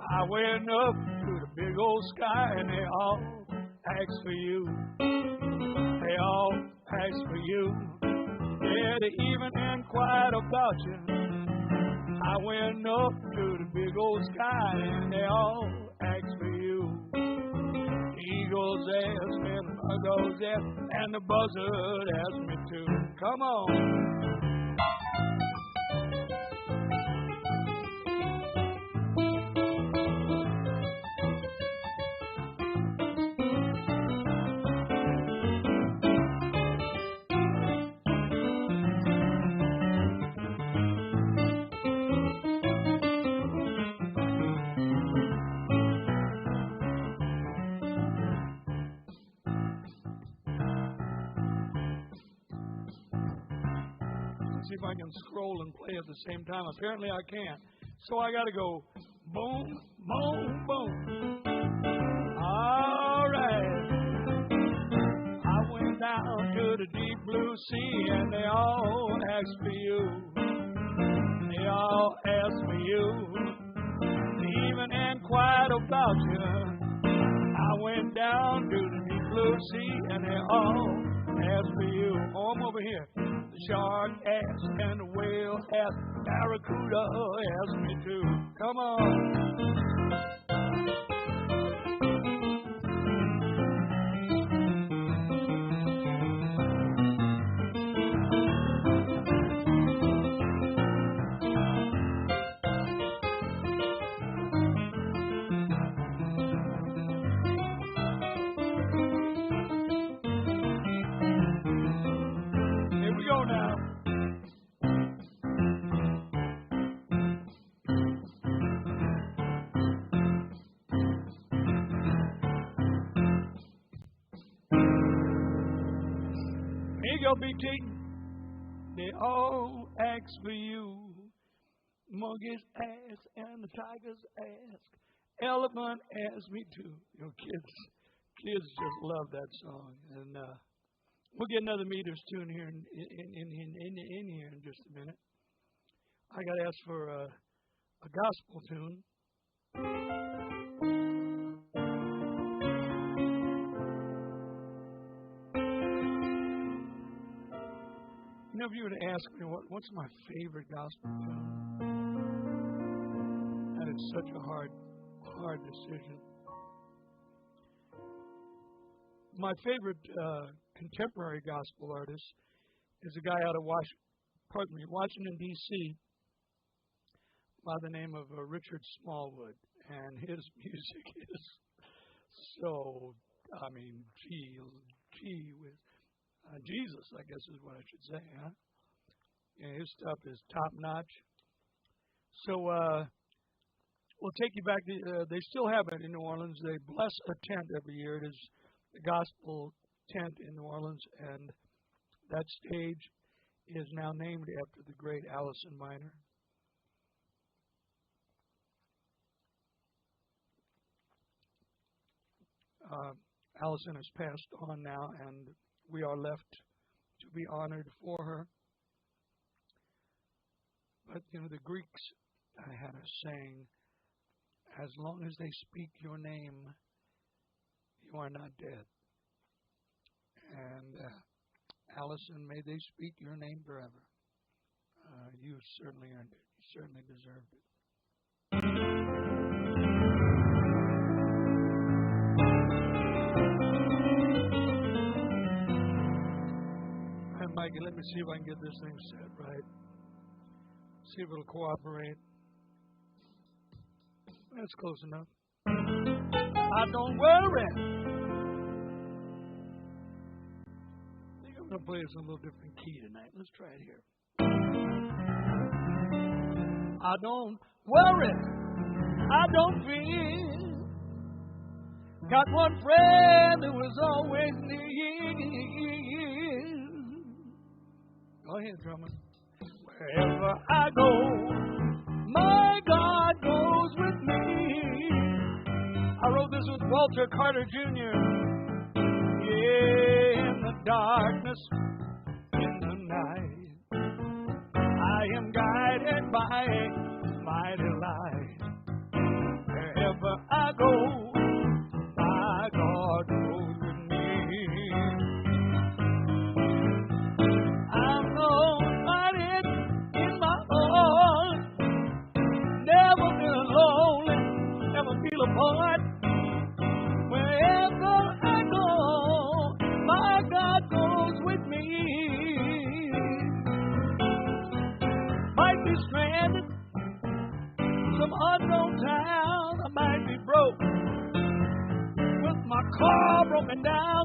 I went up to the big old sky, and they all asked for you. They all asked for you. Yeah, they even inquired about you. I went up to the big old sky, and they all asked for you. The eagles asked me, the buzzards asked, and the buzzard asked me too. Come on. See if I can scroll and play at the same time. Apparently I can't. So I got to go boom, boom, boom. All right. I went down to the deep blue sea, and they all asked for you. They all asked for you. They even inquired about you. I went down to the deep blue sea, and they all asked for you. Oh, I'm over here. The shark asked, and the whale asked, barracuda asked me too. Come on. Here we go now. BT, they all ask for you. Monkeys ask and the tigers ask. Elephant asked me too. You know, Kids just love that song, and we'll get another Meters tune here in here in just a minute. I got to ask for a gospel tune. You know, if you were to ask me what's my favorite gospel tune, that is such a hard decision. My favorite contemporary gospel artist is a guy out of Washington, D.C., by the name of Richard Smallwood. And his music is so, I mean, gee whiz. Jesus, I guess is what I should say, huh? Yeah, his stuff is top notch. So we'll take you back to, they still have it in New Orleans. They bless a tent every year. It is the gospel tent in New Orleans, and that stage is now named after the great Allison Minor. Allison has passed on now, and we are left to be honored for her. But, you know, the Greeks had a saying, as long as they speak your name, you are not dead. And Allison, may they speak your name forever. You certainly earned it. You certainly deserved it. And Mikey, let me see if I can get this thing set right. See if it'll cooperate. That's close enough. I don't worry. I think I'm going to play this in a little different key tonight. Let's try it here. I don't worry. I don't fear. Got one friend who is always near. Go ahead, drummer. Wherever I go, my God goes with me. I wrote this with Walter Carter Jr. Yeah, in the darkness, in the night, I am guided by a mighty light. Wherever I go, my God goes with me. I'm confided in my heart, never been alone, never feel apart. Wherever I go, my God goes with me. Might be stranded, some unknown town, I might be broke, with my car broken down,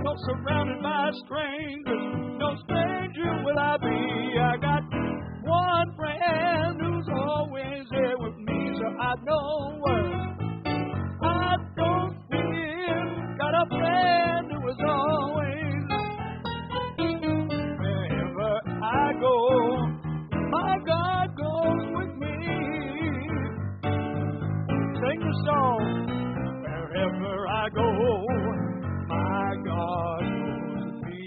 no surrounded by strangers, no stranger will I be. I got one friend who's always there with me, so I know I don't fear. Got a friend who is always wherever I go. My God goes with me. Sing the song. Wherever I go, my God goes with me.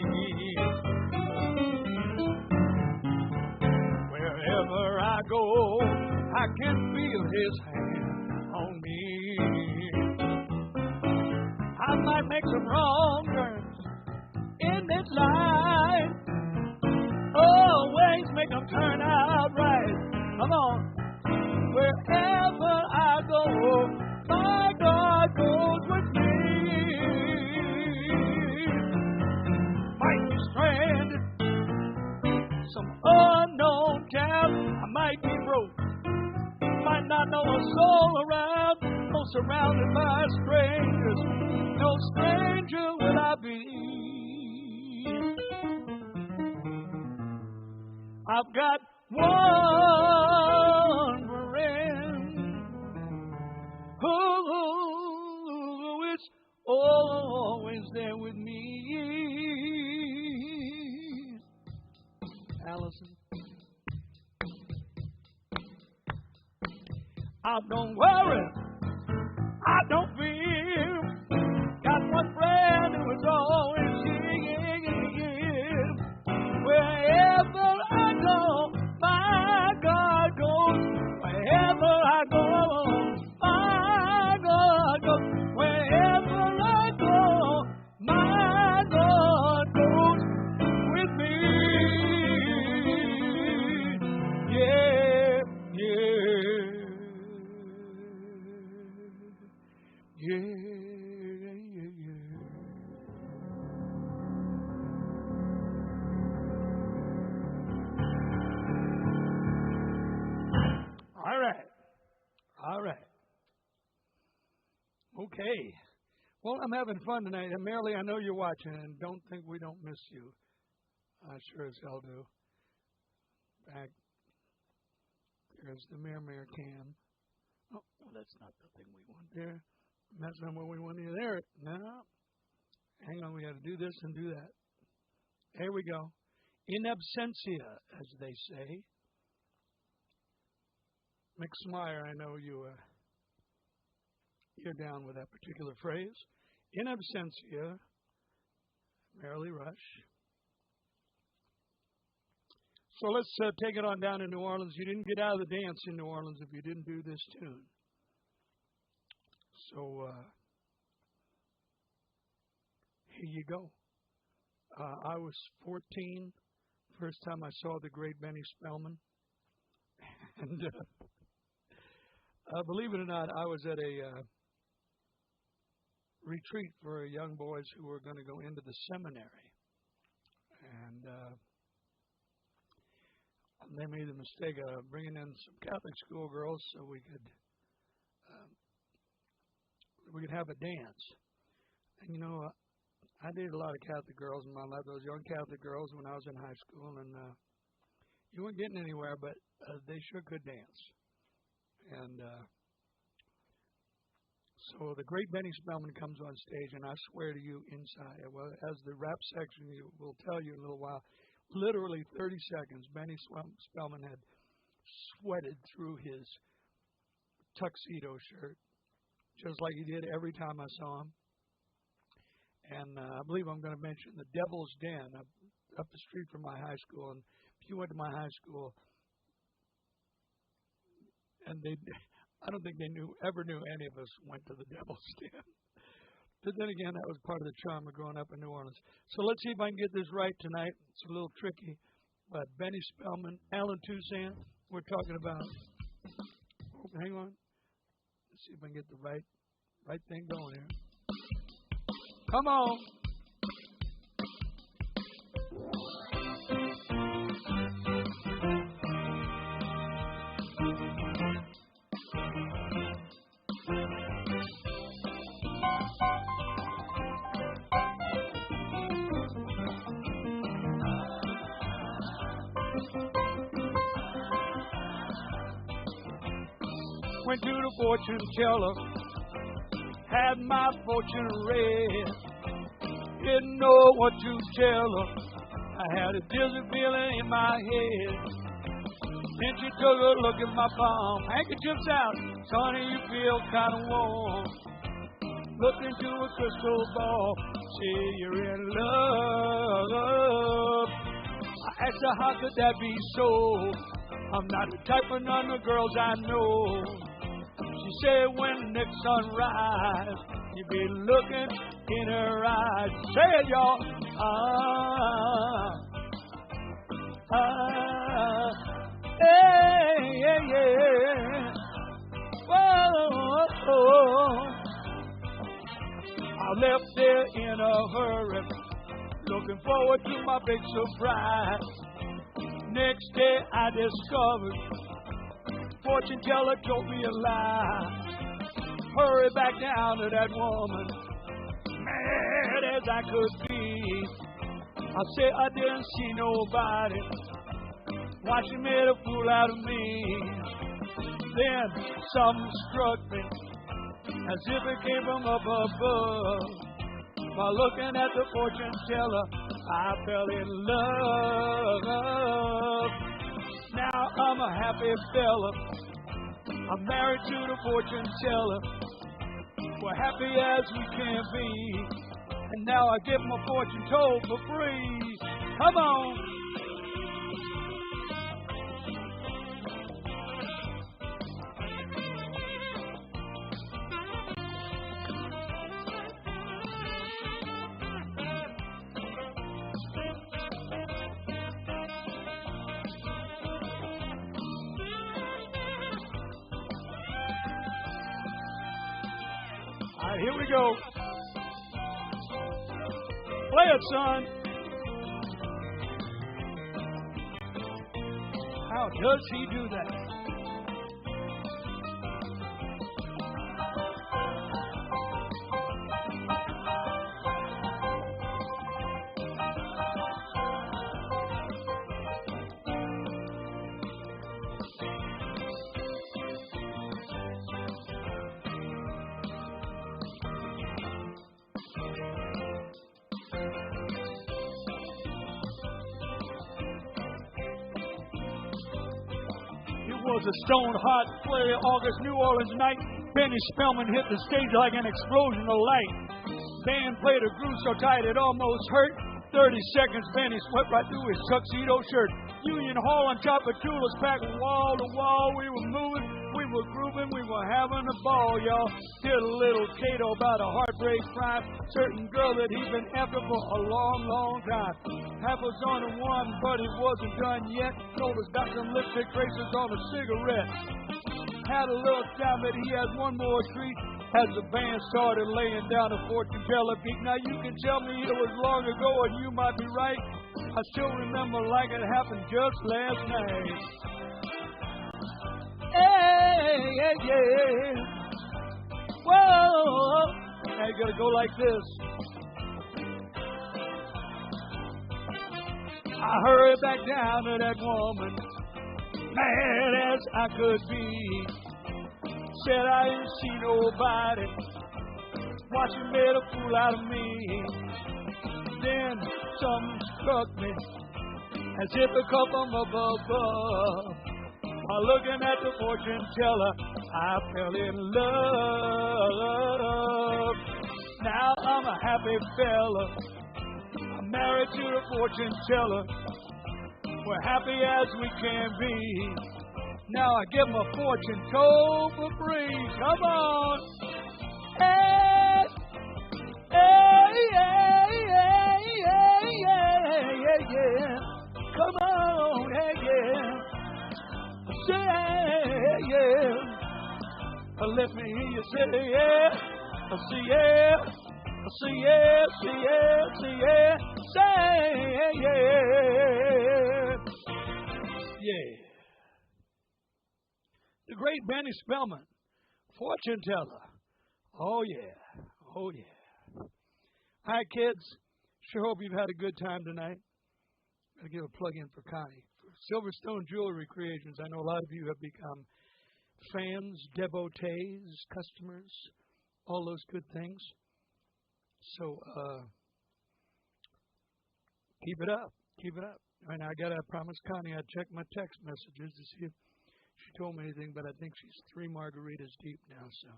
Wherever I go, I can feel His hand on me. I might make some wrong turns in this life. Always make them turn out right. Come on. Wherever I go, my God goes with me. Might be stranded, some unknown town. I might be broke, might not know a soul around. No surrounded by strangers, no stranger will I be. I've got one friend who is always there with me. Allison. I don't worry, I don't fear. Got one friend All right. All right. Okay. Well, I'm having fun tonight. And Marilee, I know you're watching, and don't think we don't miss you. I sure as hell do. Back. There's the mirror cam. Oh, well, that's not the thing we want there. That's not what we want there. No. Hang on, we got to do this and do that. There we go. In absentia, as they say. Mick Smyer, I know you're down with that particular phrase. In absentia, Marilee Rush. So let's take it on down to New Orleans. You didn't get out of the dance in New Orleans if you didn't do this tune. So here you go. I was 14, first time I saw the great Benny Spellman. And believe it or not, I was at a retreat for young boys who were going to go into the seminary. And they made the mistake of bringing in some Catholic schoolgirls so we could have a dance. And you know, I dated a lot of Catholic girls in my life. Those young Catholic girls when I was in high school, and you weren't getting anywhere, but they sure could dance. And so the great Benny Spellman comes on stage, and I swear to you, inside, well, as the rap section will tell you in a little while, literally 30 seconds, Benny Spellman had sweated through his tuxedo shirt, just like he did every time I saw him. And I believe I'm going to mention the Devil's Den up the street from my high school. And if you went to my high school, and I don't think they ever knew any of us went to the Devil's Den. But then again, that was part of the charm of growing up in New Orleans. So let's see if I can get this right tonight. It's a little tricky. But Benny Spellman, Alan Toussaint, we're talking about. Oh, hang on. Let's see if I can get the right thing going here. Come on. Went to the fortune teller, had my fortune read. Didn't know what to tell her. I had a dizzy feeling in my head. Then she took a look at my palm. Handkerchiefs out, honey, you feel kind of warm. Looked into a crystal ball, say you're in love. I asked her, how could that be so? I'm not the type of none of girls I know. She said, when the next sunrise, you be looking in her eyes. Say it, y'all. Hey, yeah, yeah. Whoa. I left there in a hurry, looking forward to my big surprise. Next day I discovered fortune teller told me a lie. Hurry back down to that woman, mad as I could be. I said I didn't see nobody. Why she made a fool out of me. Then something struck me, as if it came from up above. By looking at the fortune teller, I fell in love. Now I'm a happy fella. I'm married to the fortune teller. We're happy as we can be. And now I get my fortune told for free. Come on. I right, here we go. Play it, son. How does he do that? Was a stone-hot flare August New Orleans night. Benny Spellman hit the stage like an explosion of light. Band played a groove so tight it almost hurt. 30 seconds, Benny swept right through his tuxedo shirt. Union Hall on top of Tulips packed wall to wall. We were moving, we were grooving, we were having a ball, y'all. Did a little Cato about a heartbreak crime. Certain girl that he'd been after for a long, long time. Half was on the one, but it wasn't done yet. Noticed got some lipstick traces on a cigarette. Had a little time, but he had one more treat. As the band started laying down a fortune teller beat. Now you can tell me it was long ago, and you might be right. I still remember like it happened just last night. Hey, yeah, yeah. Whoa, I gotta go like this. I hurried back down to that woman, mad as I could be. Said I didn't see nobody, watching made a fool out of me. Then something struck me, as if it come from above. While looking at the fortune teller, I fell in love. Now I'm a happy fella, I'm married to the fortune teller. We're happy as we can be. Now I give my fortune told for free. Come on. Hey, hey, hey, hey, hey, yeah, yeah, yeah. Come on, hey, yeah. Say, yeah. Let me hear you say, yeah. Say, yeah. Say, yeah, say, yeah, say, yeah. Say, yeah. Yeah. The great Benny Spellman, fortune teller. Oh, yeah. Oh, yeah. Hi, kids. Sure hope you've had a good time tonight. I'm going to give a plug in for Connie. For Silverstone Jewelry Creations, I know a lot of you have become fans, devotees, customers, all those good things. So, keep it up. Keep it up. Right now, I promised Connie I'd check my text messages to see if she told me anything, but I think she's 3 margaritas deep now, so.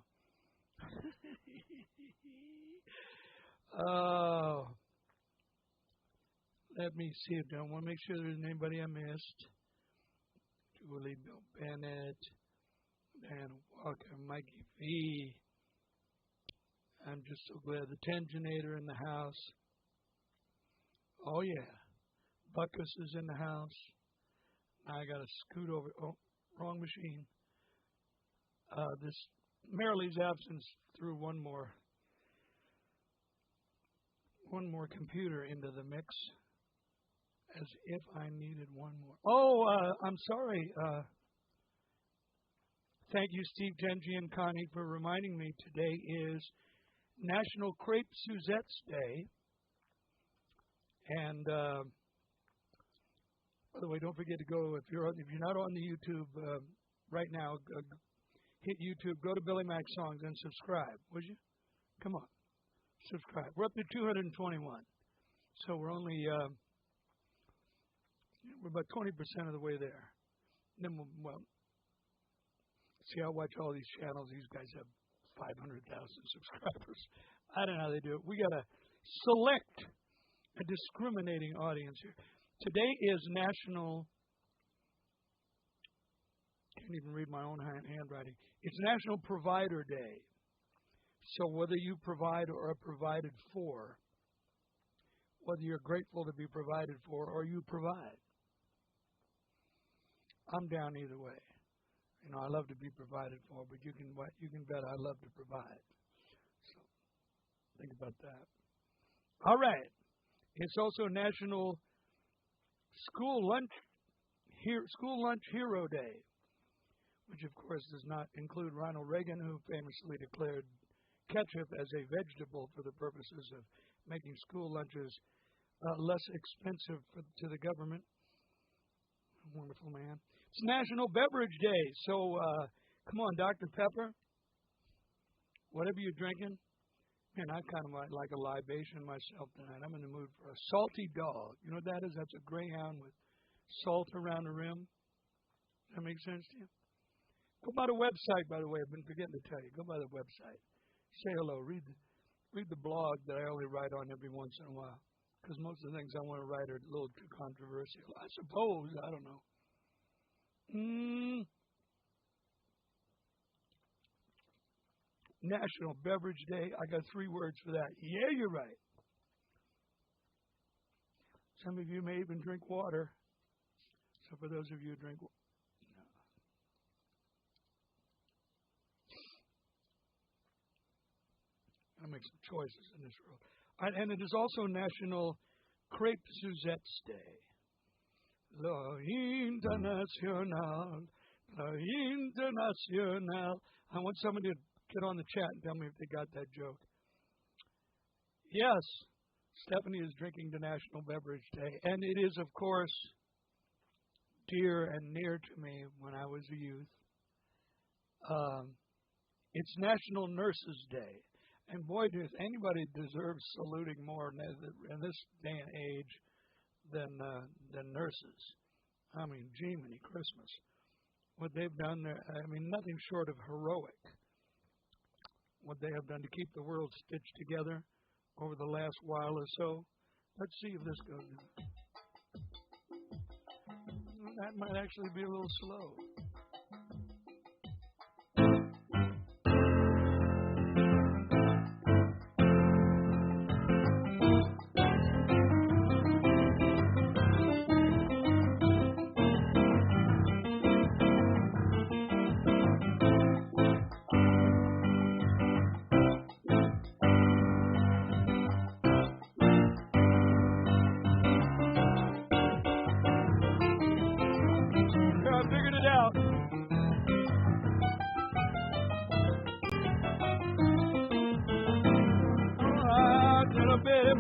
Oh. Let me see if I want to make sure there's anybody I missed. Julie, Bill Bennett, Dan Walker, Mikey V. I'm just so glad the Tensionator in the house. Oh, yeah. Buckus is in the house. Now I got to scoot over. Oh, wrong machine. This Marilee's absence threw one more computer into the mix, as if I needed one more. Oh, I'm sorry. Thank you, Steve, Genji, and Connie, for reminding me today is National Crepe Suzette's Day. And by the way, don't forget to go if you're not on the YouTube right now. Hit YouTube, go to Billy Mack Songs, and subscribe. Would you? Come on, subscribe. We're up to 221, so we're only we're about 20% of the way there. And then well, see, I watch all these channels. These guys have 500,000 subscribers. I don't know how they do it. We got to select a discriminating audience here. Today is National. Can't even read my own handwriting. It's National Provider Day. So whether you provide or are provided for, whether you're grateful to be provided for or you provide, I'm down either way. You know, I love to be provided for, but you can bet I love to provide. So about that. All right. It's also National School Lunch Hero Day, which of course does not include Ronald Reagan, who famously declared ketchup as a vegetable for the purposes of making school lunches less expensive to the government. Wonderful man. It's National Beverage Day, so come on, Dr. Pepper, whatever you're drinking. Man, I kind of like a libation myself tonight. I'm in the mood for a salty dog. You know what that is? That's a greyhound with salt around the rim. Does that make sense to you? Go by the website, by the way. I've been forgetting to tell you. Go by the website. Say hello. Read the blog that I only write on every once in a while. Because most of the things I want to write are a little too controversial. I suppose. I don't know. National Beverage Day. I got 3 words for that. Yeah, you're right. Some of you may even drink water. So for those of you who drink water, no. I make some choices in this world. And it is also National Crepe Suzette's Day. Lo international, lo international. I want somebody to get on the chat and tell me if they got that joke. Yes, Stephanie is drinking the National Beverage Day, and it is, of course, dear and near to me when I was a youth. It's National Nurses Day, and boy, does anybody deserve saluting more in this day and age than nurses. I mean, Jiminy Christmas. What they've done there, I mean, nothing short of heroic. What they have done to keep the world stitched together over the last while or so. Let's see if this goes. That might actually be a little slow.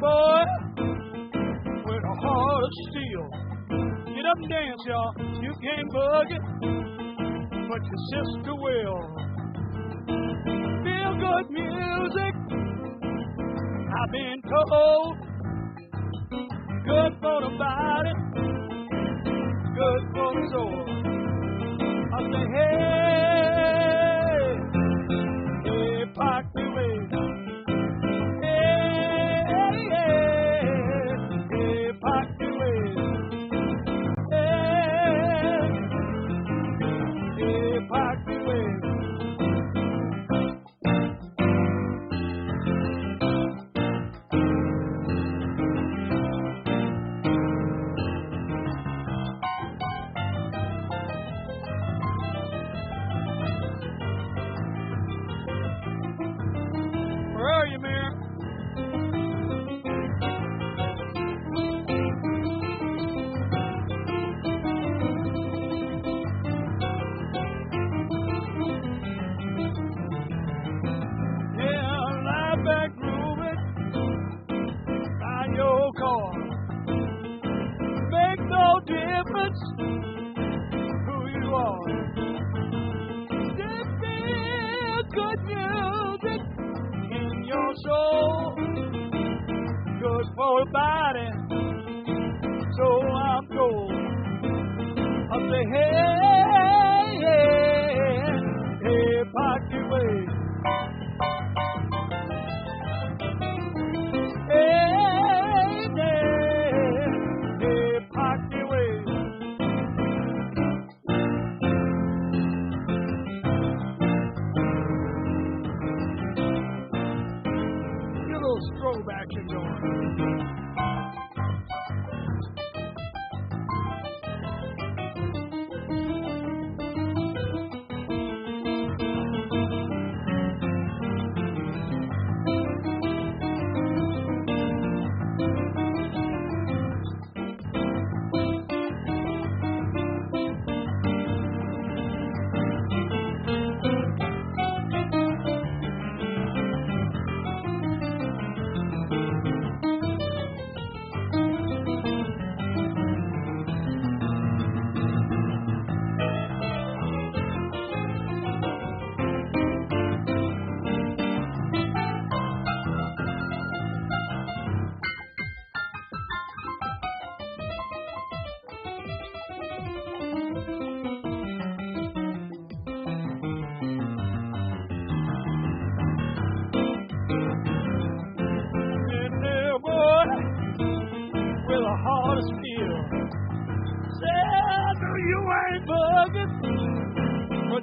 Boy, with a heart of steel. Get up and dance, y'all. You can't bug it, but your sister will. Feel good music, I've been told. Good for the body, good for the soul. I say, hey, hey, park the way.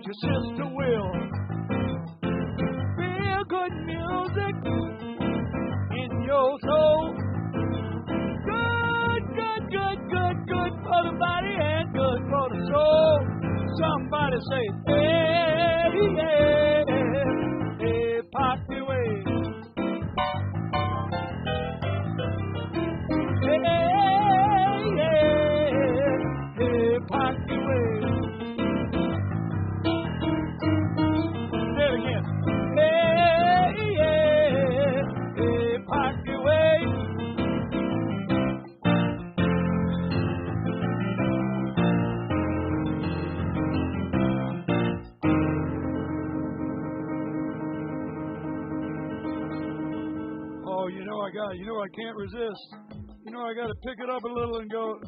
your sister will. Feel good music in your soul. Good, good, good, good, good for the body and good for the soul. Somebody say, hey, yeah, hey, pop your way. Hey, yeah, hey, pop your way. Say it again. Hey, yeah, hey, pop your way. Oh, I can't resist. I got to pick it up a little and go.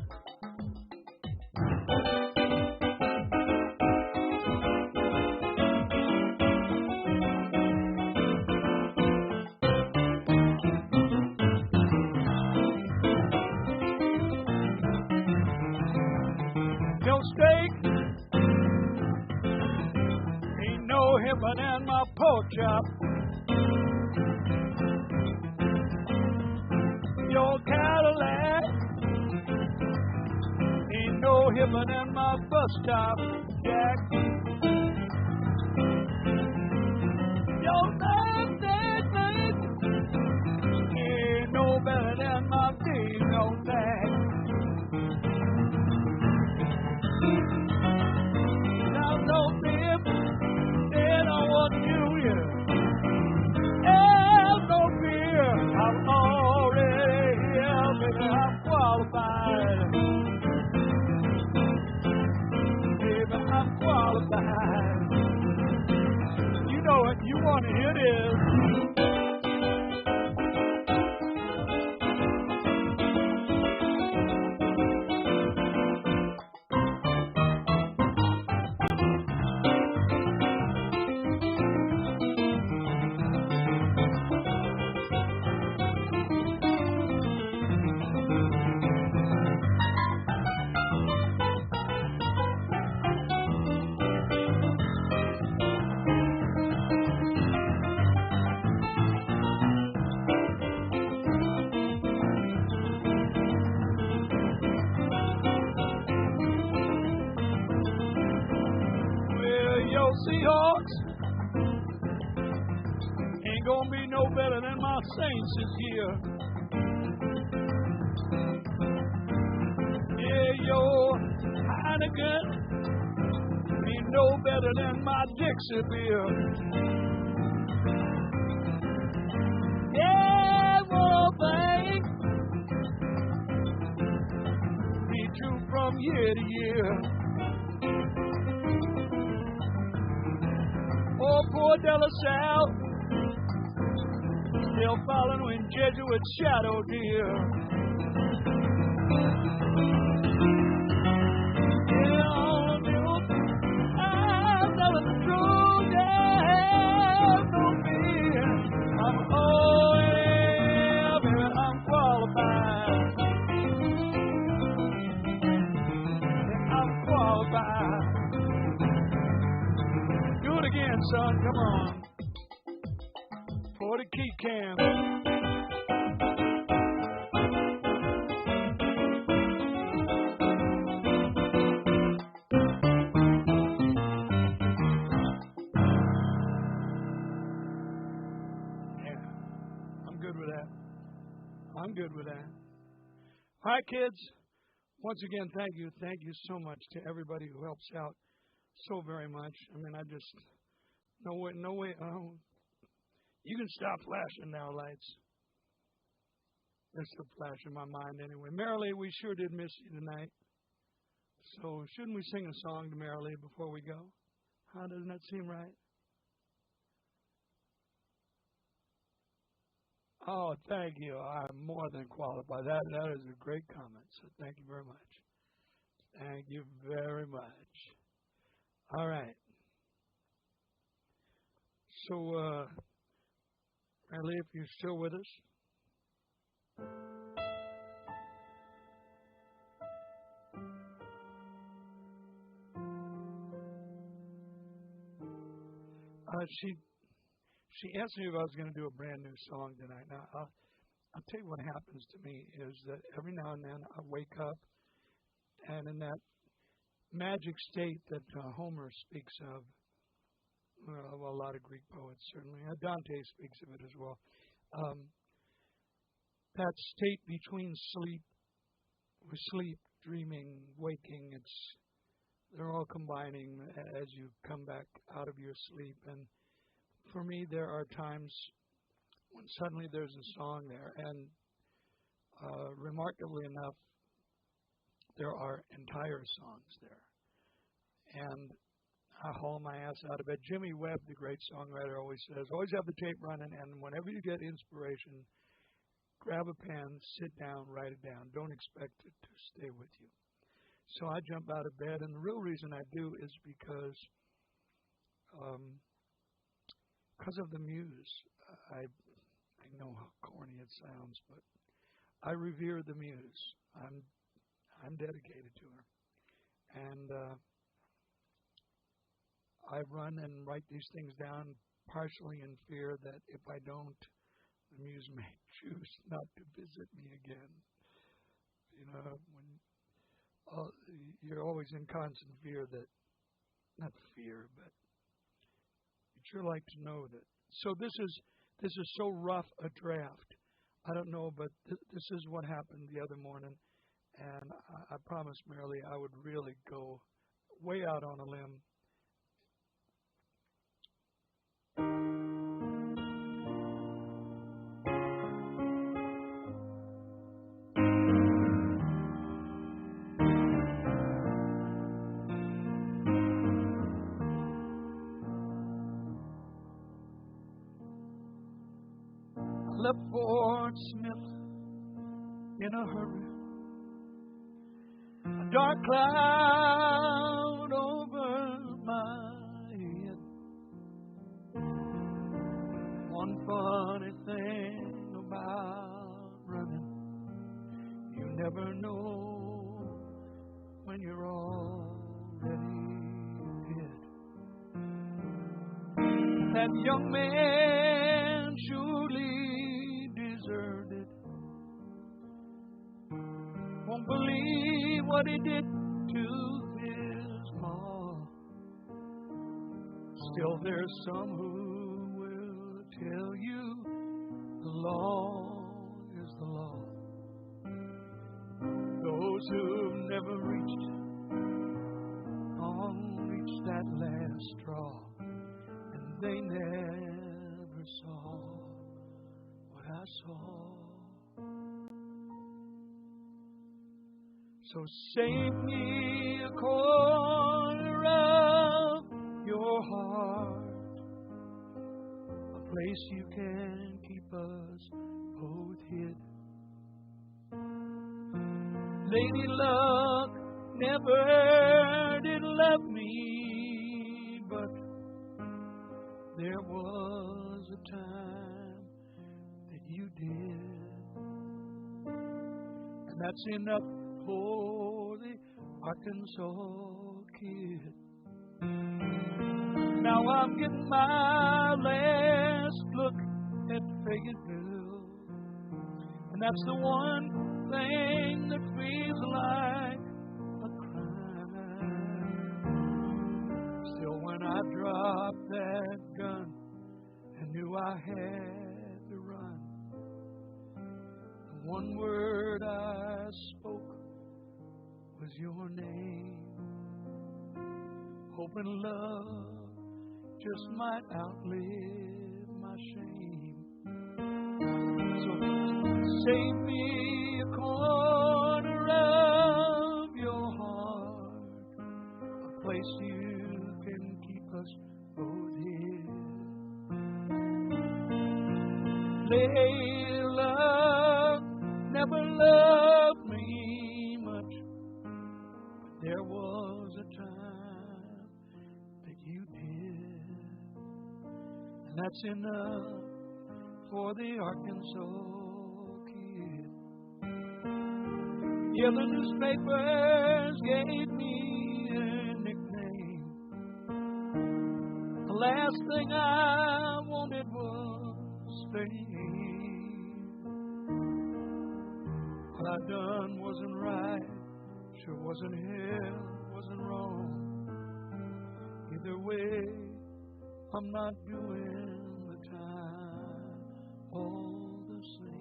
Your steak ain't no hipper than my pork chop. Your Cadillac ain't no hipper than my bus stop, Jack. Your thing ain't no better than my big old bag. Now no bib, they don't want you here. Have no fear, I'm already here, baby, I'm qualified. Baby, I'm qualified. You know it, you want to hear this. Seahawks ain't gonna be no better than my Saints this year. Yeah, your Heineken ain't no better than my Dixie beer. Yeah, one thing be true from year to year. Oh, poor De La Salle, still following Jesuit shadow, dear. Yeah, on the milk, I'm telling the truth, yeah, no fear. I'm baby, I'm qualified. Yeah, I'm qualified. Do it again, son, come on. For the key cam. I'm good with that. All right, kids. Once again, thank you. Thank you so much to everybody who helps out so very much. I mean, no way. Oh, you can stop flashing now, lights. They're still flashing my mind anyway. Marilee, we sure did miss you tonight. So shouldn't we sing a song to Marilee before we go? How doesn't that seem right? Oh, thank you. I'm more than qualified. That is a great comment. So thank you very much. Thank you very much. All right. So, Marilee, if you're still with us. She asked me if I was going to do a brand new song tonight. Now, I'll tell you what happens to me is that every now and then I wake up, and in that magic state that Homer speaks of, well, a lot of Greek poets certainly, Dante speaks of it as well, that state between sleep, dreaming, waking, they're all combining as you come back out of your sleep. And for me, there are times when suddenly there's a song there, and remarkably enough, there are entire songs there. And I haul my ass out of bed. Jimmy Webb, the great songwriter, always says, always have the tape running, and whenever you get inspiration, grab a pen, sit down, write it down. Don't expect it to stay with you. So I jump out of bed, and the real reason I do is because of the muse. I know how corny it sounds, but I revere the muse. I'm dedicated to her, and I run and write these things down partially in fear that if I don't, the muse may choose not to visit me again. You know, when you're always in constant fear that, not fear, but you'd sure like to know that. So this is so rough a draft. I don't know, but this is what happened the other morning, and I promised Marilee I would really go way out on a limb. Left Fort Smith in a hurry, a dark cloud over my head. One funny thing about running, you never know when you're already dead. That young man surely deserted. Won't believe what he did to his ma. Still there's some who will tell you the law is the law. Those who've never reached that last straw, and they never saw what I saw. So save me a corner of your heart, a place you can keep us both hid. Lady Luck never did love me, but there was a time that you did, and that's enough for the Arkansas kid. Now I'm getting my last look at Fayetteville, and that's the one thing that feels like a crime. Still, when I dropped that gun and knew I had to run, the one word I spoke was your name, hoping love just might outlive my shame. So save me a corner of your heart, a place you can keep us both here. Layla never loved me much, but there was a time that you did, and that's enough for the Arkansas kid. Yeah, the newspapers gave me a nickname, last thing I wanted was fame. What I done wasn't right, sure wasn't hell, wasn't wrong. Either way, I'm not doing the time all the same.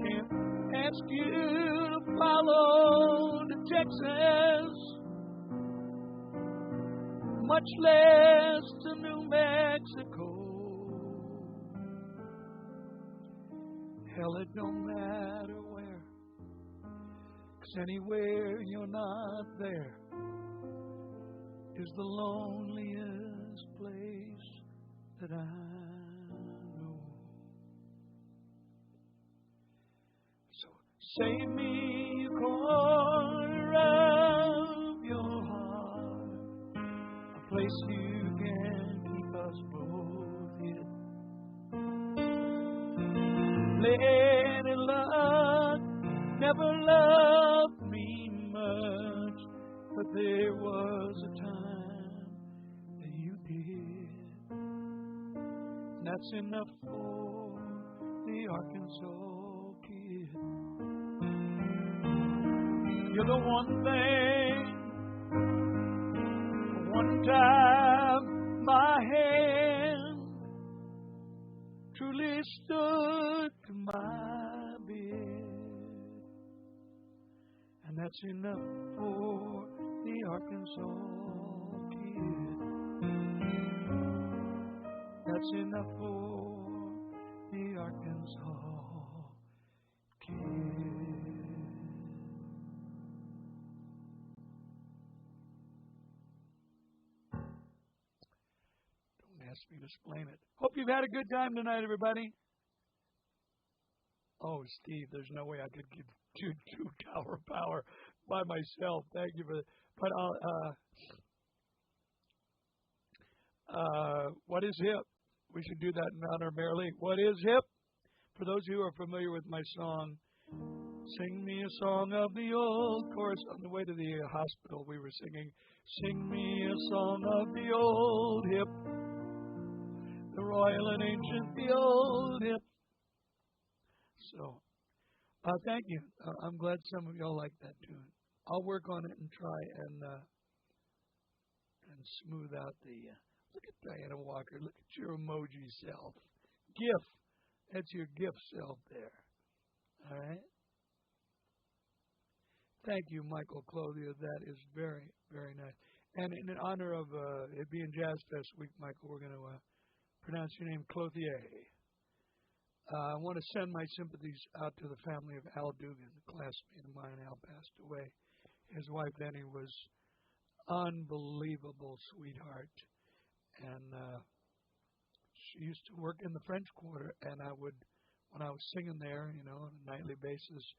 Can't ask you to follow to Texas, much less to New Mexico. Hell, it don't matter where, 'cause anywhere you're not there is the loneliest place that I know. So save me a corner of your heart, a place you can keep us both in. Lady Luck never loved me much, but there was a time that you did. And that's enough for the Arkansas kid. You're the one thing, one time my hand truly stood to my bed, and that's enough for the Arkansas kid. That's enough for the Arkansas kid. Ask me to explain it. Hope you've had a good time tonight, everybody. Oh, Steve, there's no way I could give two tower power by myself. Thank you for that. But what is hip? We should do that in honor of Mary Lee. What is hip? For those who are familiar with my song, sing me a song of the old. Chorus on the way to the hospital, we were singing, sing me a song of the old hip. The royal and ancient, the old hip. So, thank you. I'm glad some of y'all like that tune. I'll work on it and try and smooth out the. Look at Diana Walker. Look at your emoji self. GIF. That's your GIF self there. All right. Thank you, Michael Clothier. That is very, very nice. And in honor of it being Jazzfest week, Michael, we're going to pronounce your name Clothier. I want to send my sympathies out to the family of Al Dugan, a classmate of mine. Al passed away. His wife, Denny, was unbelievable sweetheart. And she used to work in the French Quarter, and I would, when I was singing there, you know, on a nightly basis,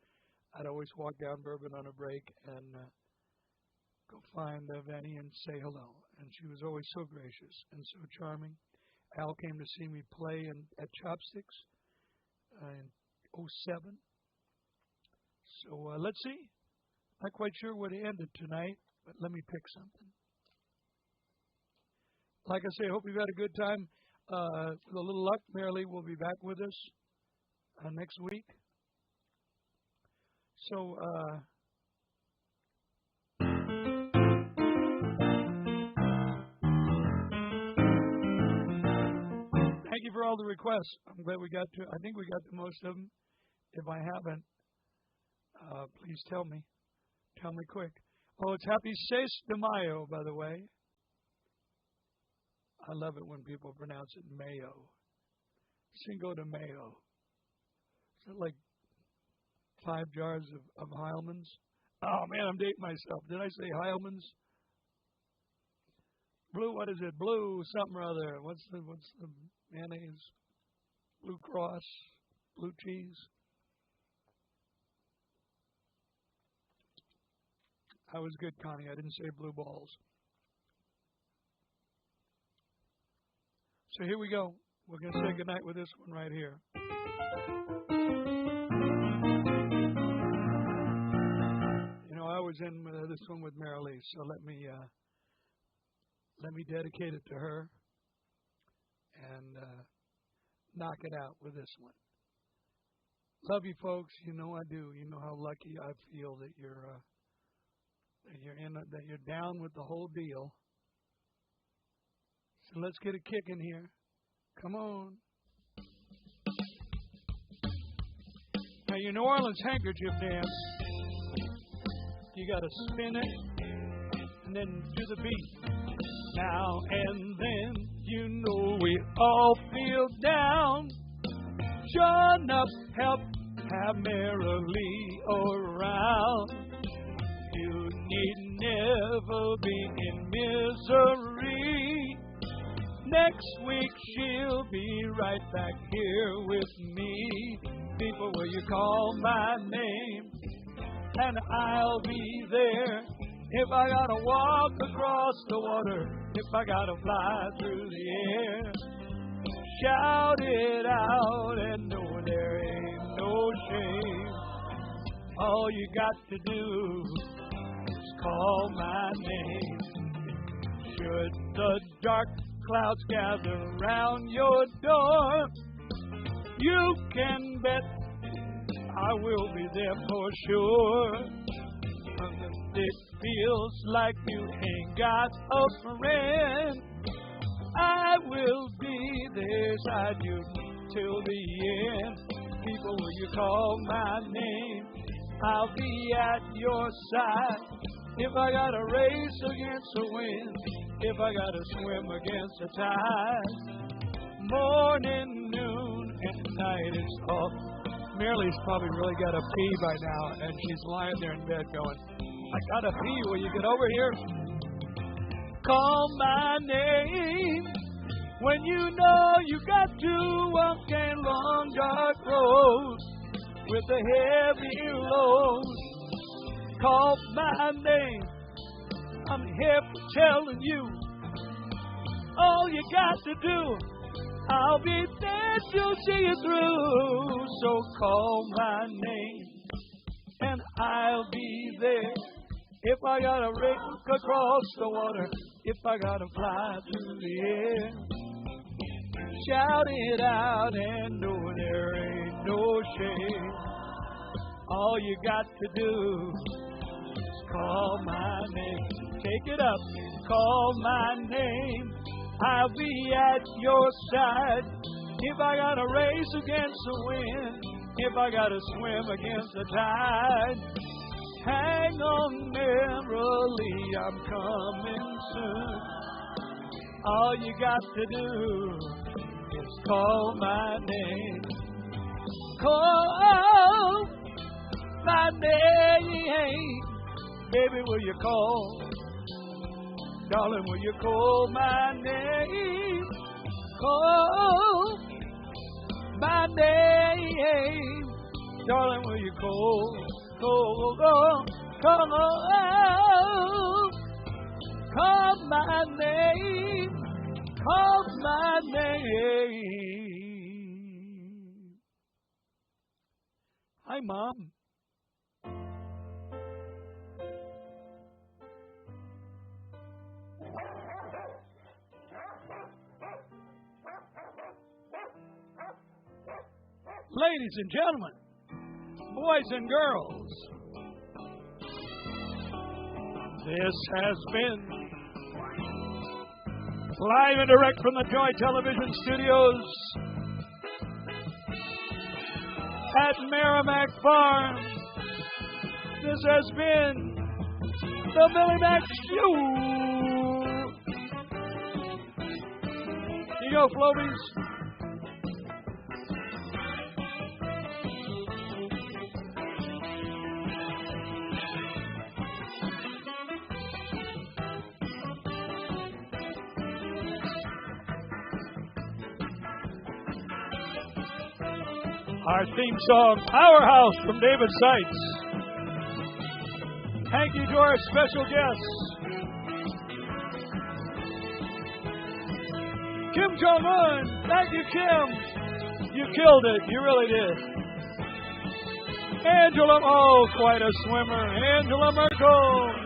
I'd always walk down Bourbon on a break and go find Vanny and say hello. And she was always so gracious and so charming. Al came to see me play at Chopsticks in 07. So let's see. Not quite sure what it ended tonight, but let me pick something. Like I say, I hope you've had a good time. With a little luck, Mary Lee will be back with us next week. So, thank you for all the requests. I'm glad we got to. I think we got to most of them. If I haven't, please tell me. Tell me quick. Oh, it's Happy 6 de Mayo, by the way. I love it when people pronounce it Mayo. Cinco de Mayo. Is that like 5 jars of Heilmann's? Oh, man, I'm dating myself. Did I say Heilmann's? Blue, what is it? Blue something or other. What's the mayonnaise? Blue Cross? Blue cheese? I was good, Connie. I didn't say blue balls. So here we go. We're going to say goodnight with this one right here. You know, I was in this one with Mary Lee, so let me dedicate it to her and knock it out with this one. Love you, folks. You know I do. You know how lucky I feel that you're down with the whole deal. So let's get a kick in here. Come on. Now your New Orleans handkerchief dance, you got to spin it and then do the beat. Now and then, you know we all feel down. Join up, help, have Mary Lee around. You need never be in misery. Next week she'll be right back here with me. People, will you call my name? And I'll be there. If I gotta walk across the water, if I gotta fly through the air, shout it out and know there ain't no shame. All you got to do is call my name. Should the dark clouds gather around your door, you can bet I will be there for sure. It feels like you ain't got a friend, I will be there beside you till the end. People, will you call my name? I'll be at your side. If I gotta race against the wind, if I gotta swim against the tide, morning, noon, and night it's off. Marylee's probably really got to pee by now, and she's lying there in bed going, I gotta pee, will you get over here? Call my name when you know you got to walk a long dark road with a heavy load. Call my name, I'm here for telling you all you got to do. I'll be there to see you through. So call my name and I'll be there. If I gotta race across the water, if I gotta fly through the air, shout it out and know there ain't no shame. All you got to do is call my name. Take it up, call my name. I'll be at your side. If I gotta race against the wind, if I gotta swim against the tide, hang on, Mary, I'm coming soon. All you got to do is call my name. Call my name. Baby, will you call? Darling, will you call my name? Call my name. Darling, will you call? Call my name. Call my name. Hi, Mom. Ladies and gentlemen, boys and girls, this has been live and direct from the Joy Television Studios at Merrimack Farm. This has been the Billy Mack Show. You go, Flobies. Our theme song, Powerhouse, from David Seitz. Thank you to our special guests, Kim Jong-un. Thank you, Kim. You killed it. You really did. Angela, oh, quite a swimmer. Angela Merkel.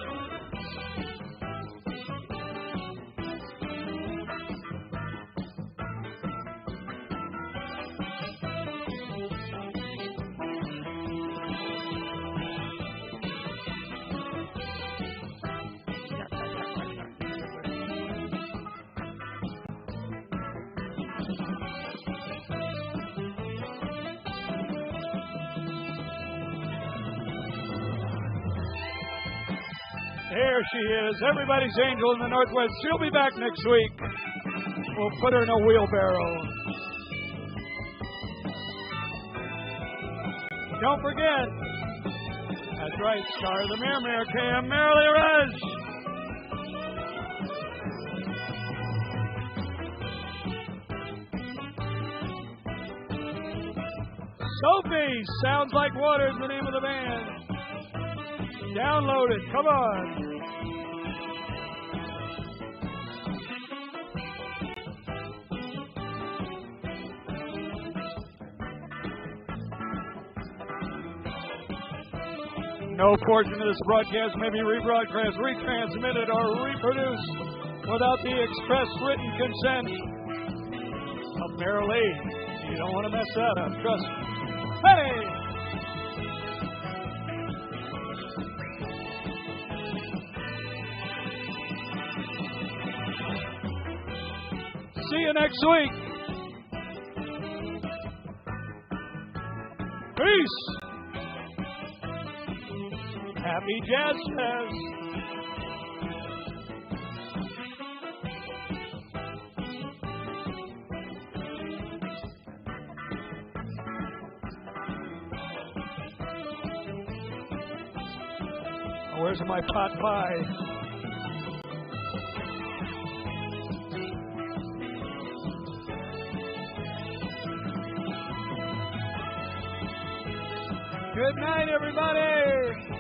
There she is, everybody's angel in the Northwest. She'll be back next week. We'll put her in a wheelbarrow. Don't forget, that's right, Star of the Mirror, KM Merrily Rush. Sophie, Sounds Like Water is the name of the band. Download it. Come on. No portion of this broadcast may be rebroadcast, retransmitted, or reproduced without the express written consent of Merrily. You don't want to mess that up. Trust me. Hey! See you next week. Peace. Happy Jazzfest. Where's my pot pie? Good night, everybody.